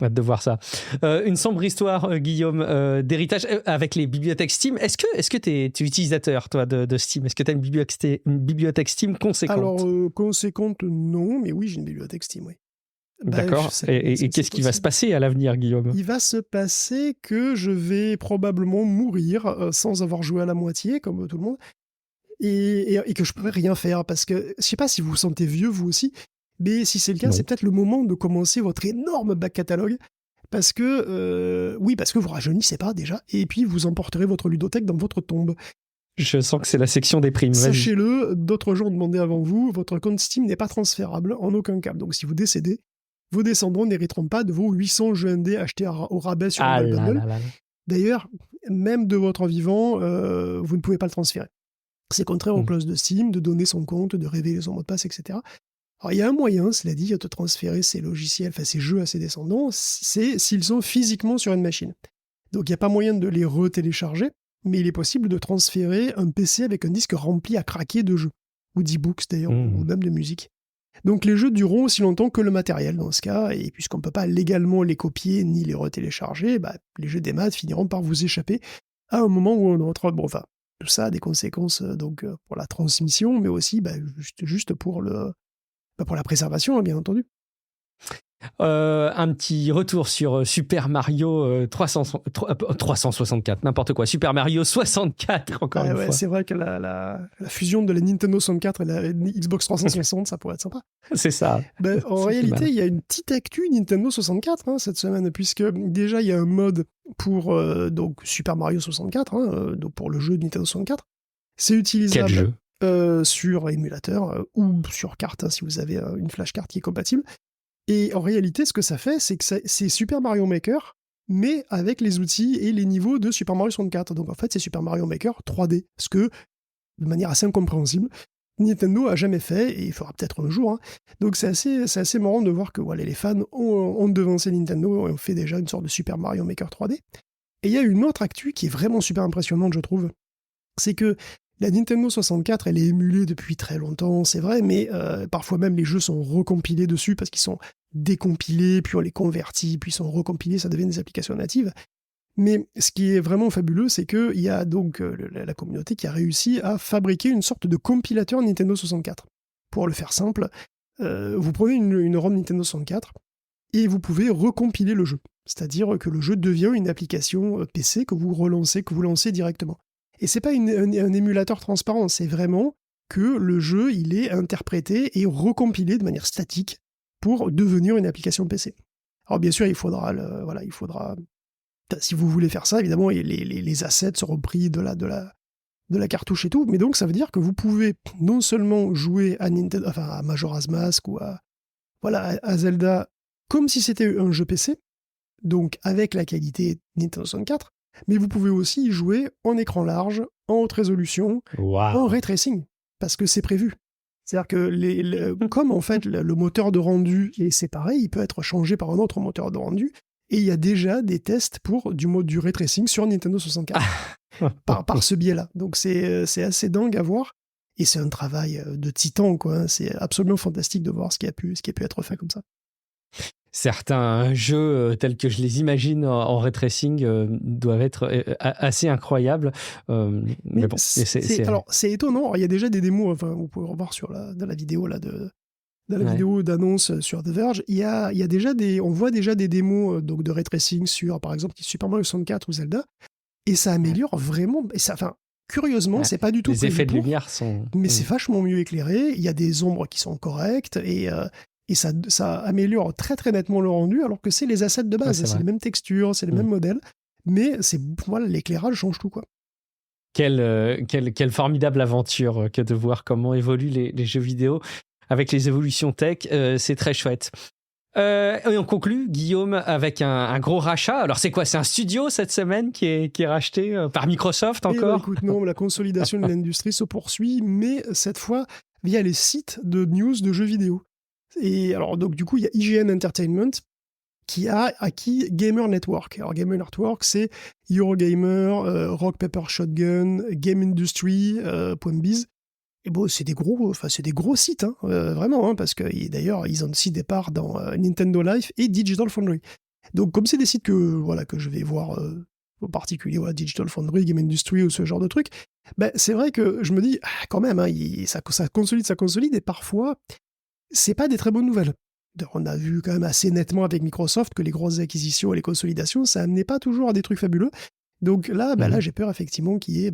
Speaker 1: hâte de voir ça. Une sombre histoire, Guillaume, d'héritage avec les bibliothèques Steam. Est-ce que tu es utilisateur, toi, de Steam ? Est-ce que tu as une bibliothèque Steam conséquente ?
Speaker 2: Alors, conséquente, non, mais oui, j'ai une bibliothèque Steam, oui.
Speaker 1: D'accord. Et qu'est-ce qui va se passer à l'avenir, Guillaume ?
Speaker 2: Il va se passer que je vais probablement mourir sans avoir joué à la moitié, comme tout le monde. et que je pourrais rien faire, parce que je sais pas si vous vous sentez vieux vous aussi, mais si c'est le cas,
Speaker 1: Non.
Speaker 2: c'est peut-être le moment de commencer votre énorme back catalogue, parce que vous rajeunissez pas déjà, et puis vous emporterez votre ludothèque dans votre tombe.
Speaker 1: Je sens que c'est la section des primes. Vas-y.
Speaker 2: Sachez-le, d'autres gens ont demandé avant vous, votre compte Steam n'est pas transférable en aucun cas. Donc si vous décédez, vos descendants n'hériteront pas de vos 800 jeux indés achetés au rabais sur
Speaker 1: Ah
Speaker 2: Humble
Speaker 1: là
Speaker 2: Bundle.
Speaker 1: là là.
Speaker 2: D'ailleurs, même de votre vivant, vous ne pouvez pas le transférer. C'est contraire aux clauses de Steam de donner son compte, de révéler son mot de passe, etc. Alors il y a un moyen, cela dit, de transférer ces logiciels, enfin ces jeux à ses descendants, c'est s'ils sont physiquement sur une machine. Donc il n'y a pas moyen de les retélécharger, mais il est possible de transférer un PC avec un disque rempli à craquer de jeux, ou d'e-books d'ailleurs, ou même de musique. Donc les jeux dureront aussi longtemps que le matériel dans ce cas, et puisqu'on ne peut pas légalement les copier ni les retélécharger, les jeux des maths finiront par vous échapper à un moment ou un autre. Bon, enfin, tout ça a des conséquences donc pour la transmission, mais aussi juste pour la préservation, hein, bien entendu.
Speaker 1: Un petit retour sur Super Mario 364, n'importe quoi. Super Mario 64, encore une fois.
Speaker 2: C'est vrai que la fusion de la Nintendo 64 et la Xbox 360, ça pourrait être sympa.
Speaker 1: C'est ça.
Speaker 2: En réalité, il y a une petite actu Nintendo 64 cette semaine, puisque déjà, il y a un mode pour donc Super Mario 64, donc pour le jeu de Nintendo 64. C'est utilisable sur émulateur ou sur carte, si vous avez une flash card qui est compatible. Et en réalité, ce que ça fait, c'est que c'est Super Mario Maker, mais avec les outils et les niveaux de Super Mario 64. Donc en fait, c'est Super Mario Maker 3D. Ce que, de manière assez incompréhensible, Nintendo a jamais fait, et il fera peut-être un jour. Donc c'est assez marrant de voir que les fans ont devancé Nintendo et ont fait déjà une sorte de Super Mario Maker 3D. Et il y a une autre actu qui est vraiment super impressionnante, je trouve. C'est que la Nintendo 64, elle est émulée depuis très longtemps, c'est vrai, mais parfois même les jeux sont recompilés dessus parce qu'ils sont décompilés, puis on les convertit, puis ils sont recompilés, ça devient des applications natives. Mais ce qui est vraiment fabuleux, c'est qu'il y a donc la communauté qui a réussi à fabriquer une sorte de compilateur Nintendo 64. Pour le faire simple, vous prenez une ROM Nintendo 64 et vous pouvez recompiler le jeu. C'est-à-dire que le jeu devient une application PC que vous lancez directement. Et c'est pas un émulateur transparent, c'est vraiment que le jeu il est interprété et recompilé de manière statique pour devenir une application PC. Alors bien sûr, il faudra si vous voulez faire ça, évidemment, les assets seront pris de la cartouche et tout, mais donc ça veut dire que vous pouvez non seulement jouer à Majora's Mask ou à Zelda comme si c'était un jeu PC, donc avec la qualité Nintendo 64, mais vous pouvez aussi y jouer en écran large, en haute résolution, en ray tracing, parce que c'est prévu. C'est-à-dire que comme en fait le moteur de rendu est séparé, il peut être changé par un autre moteur de rendu, et il y a déjà des tests pour du ray tracing sur Nintendo 64 par ce biais-là. Donc c'est assez dingue à voir, et c'est un travail de titan, quoi. C'est absolument fantastique de voir ce qui a pu être fait comme ça.
Speaker 1: Certains jeux tels que je les imagine en ray tracing doivent être assez incroyables. Mais bon,
Speaker 2: alors c'est étonnant. Alors, il y a déjà des démos. Enfin, vous pouvez revoir dans la vidéo là vidéo d'annonce sur The Verge. Il y a déjà on voit déjà des démos donc de ray tracing sur, par exemple, Super Mario 64 ou Zelda, et ça améliore vraiment. Et ça, curieusement, c'est pas du tout.
Speaker 1: Les effets de lumière sont.
Speaker 2: Mais c'est vachement mieux éclairé. Il y a des ombres qui sont correctes et ça améliore très très nettement le rendu, alors que c'est les assets de base, c'est les mêmes textures, c'est les mêmes modèles, mais l'éclairage change tout, quoi.
Speaker 1: Quelle formidable aventure que de voir comment évoluent les jeux vidéo avec les évolutions tech, c'est très chouette. Et on conclut, Guillaume, avec un gros rachat. Alors c'est quoi? C'est un studio cette semaine qui est racheté par Microsoft encore?
Speaker 2: Écoute, non, la consolidation de l'industrie se poursuit, mais cette fois via les sites de news de jeux vidéo. Et alors, donc, du coup, il y a IGN Entertainment qui a acquis Gamer Network. Alors, Gamer Network, c'est Eurogamer, Rock Paper Shotgun, Game Industry, .biz. Et bon, c'est des gros sites, vraiment, parce que d'ailleurs, ils ont aussi des parts dans Nintendo Life et Digital Foundry. Donc, comme c'est des sites que je vais voir en particulier, Digital Foundry, Game Industry ou ce genre de trucs, c'est vrai que je me dis, quand même, ça consolide, et parfois, c'est pas des très bonnes nouvelles. On a vu quand même assez nettement avec Microsoft que les grosses acquisitions et les consolidations, ça amenait pas toujours à des trucs fabuleux. Donc là, là j'ai peur effectivement qu'il y ait,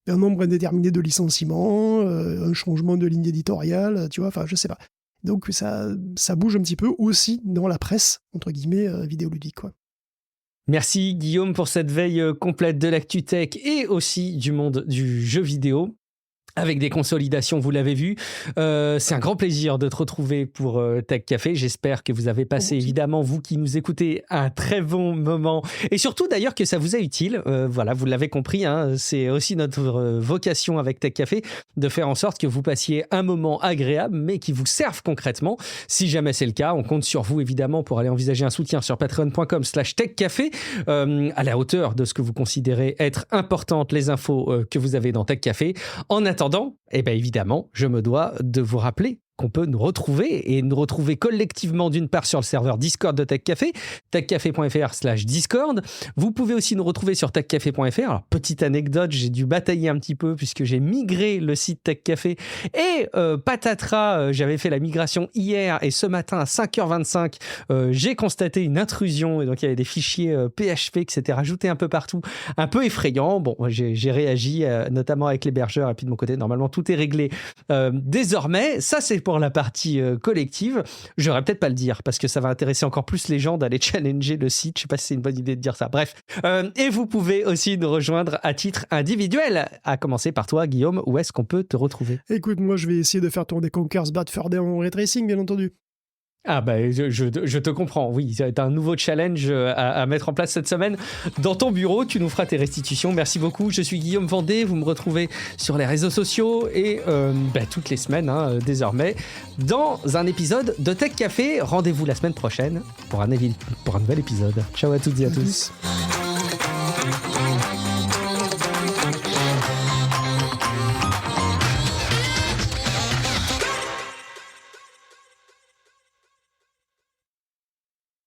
Speaker 2: un nombre indéterminé de licenciements, un changement de ligne éditoriale, tu vois, enfin, je sais pas. Donc ça bouge un petit peu aussi dans la presse, entre guillemets, vidéoludique, quoi.
Speaker 1: Merci Guillaume pour cette veille complète de l'actu tech et aussi du monde du jeu vidéo. Avec des consolidations, vous l'avez vu. C'est un grand plaisir de te retrouver pour Tech Café. J'espère que vous avez passé, évidemment, vous qui nous écoutez, un très bon moment. Et surtout, d'ailleurs, que ça vous est utile. Voilà, vous l'avez compris, hein, c'est aussi notre vocation avec Tech Café de faire en sorte que vous passiez un moment agréable, mais qui vous serve concrètement. Si jamais c'est le cas, on compte sur vous, évidemment, pour aller envisager un soutien sur patreon.com/techcafé à la hauteur de ce que vous considérez être importantes les infos que vous avez dans Tech Café. En attendant, eh bien évidemment, je me dois de vous rappeler qu'on peut nous retrouver et nous retrouver collectivement d'une part sur le serveur Discord de Tech Café, techcafé.fr/Discord. Vous pouvez aussi nous retrouver sur techcafé.fr. Alors, petite anecdote, j'ai dû batailler un petit peu puisque j'ai migré le site Tech Café et patatras, j'avais fait la migration hier et ce matin à 5h25, j'ai constaté une intrusion et donc il y avait des fichiers PHP qui s'étaient rajoutés un peu partout, un peu effrayant. Bon, j'ai réagi notamment avec l'hébergeur et puis de mon côté, normalement tout est réglé désormais. Ça, c'est pour la partie collective. J'aurais peut-être pas le dire parce que ça va intéresser encore plus les gens d'aller challenger le site. Je sais pas si c'est une bonne idée de dire ça. Bref. Et vous pouvez aussi nous rejoindre à titre individuel. À commencer par toi, Guillaume. Où est-ce qu'on peut te retrouver ?
Speaker 2: Écoute, moi, je vais essayer de faire tourner Conker's Bad Fur Day en ray tracing, bien entendu.
Speaker 1: Ah bah je te comprends, oui, c'est un nouveau challenge à mettre en place cette semaine. Dans ton bureau, tu nous feras tes restitutions. Merci beaucoup, je suis Guillaume Vendée, vous me retrouvez sur les réseaux sociaux et toutes les semaines désormais dans un épisode de Tech Café. Rendez-vous la semaine prochaine pour un nouvel épisode. Ciao à toutes et à tous.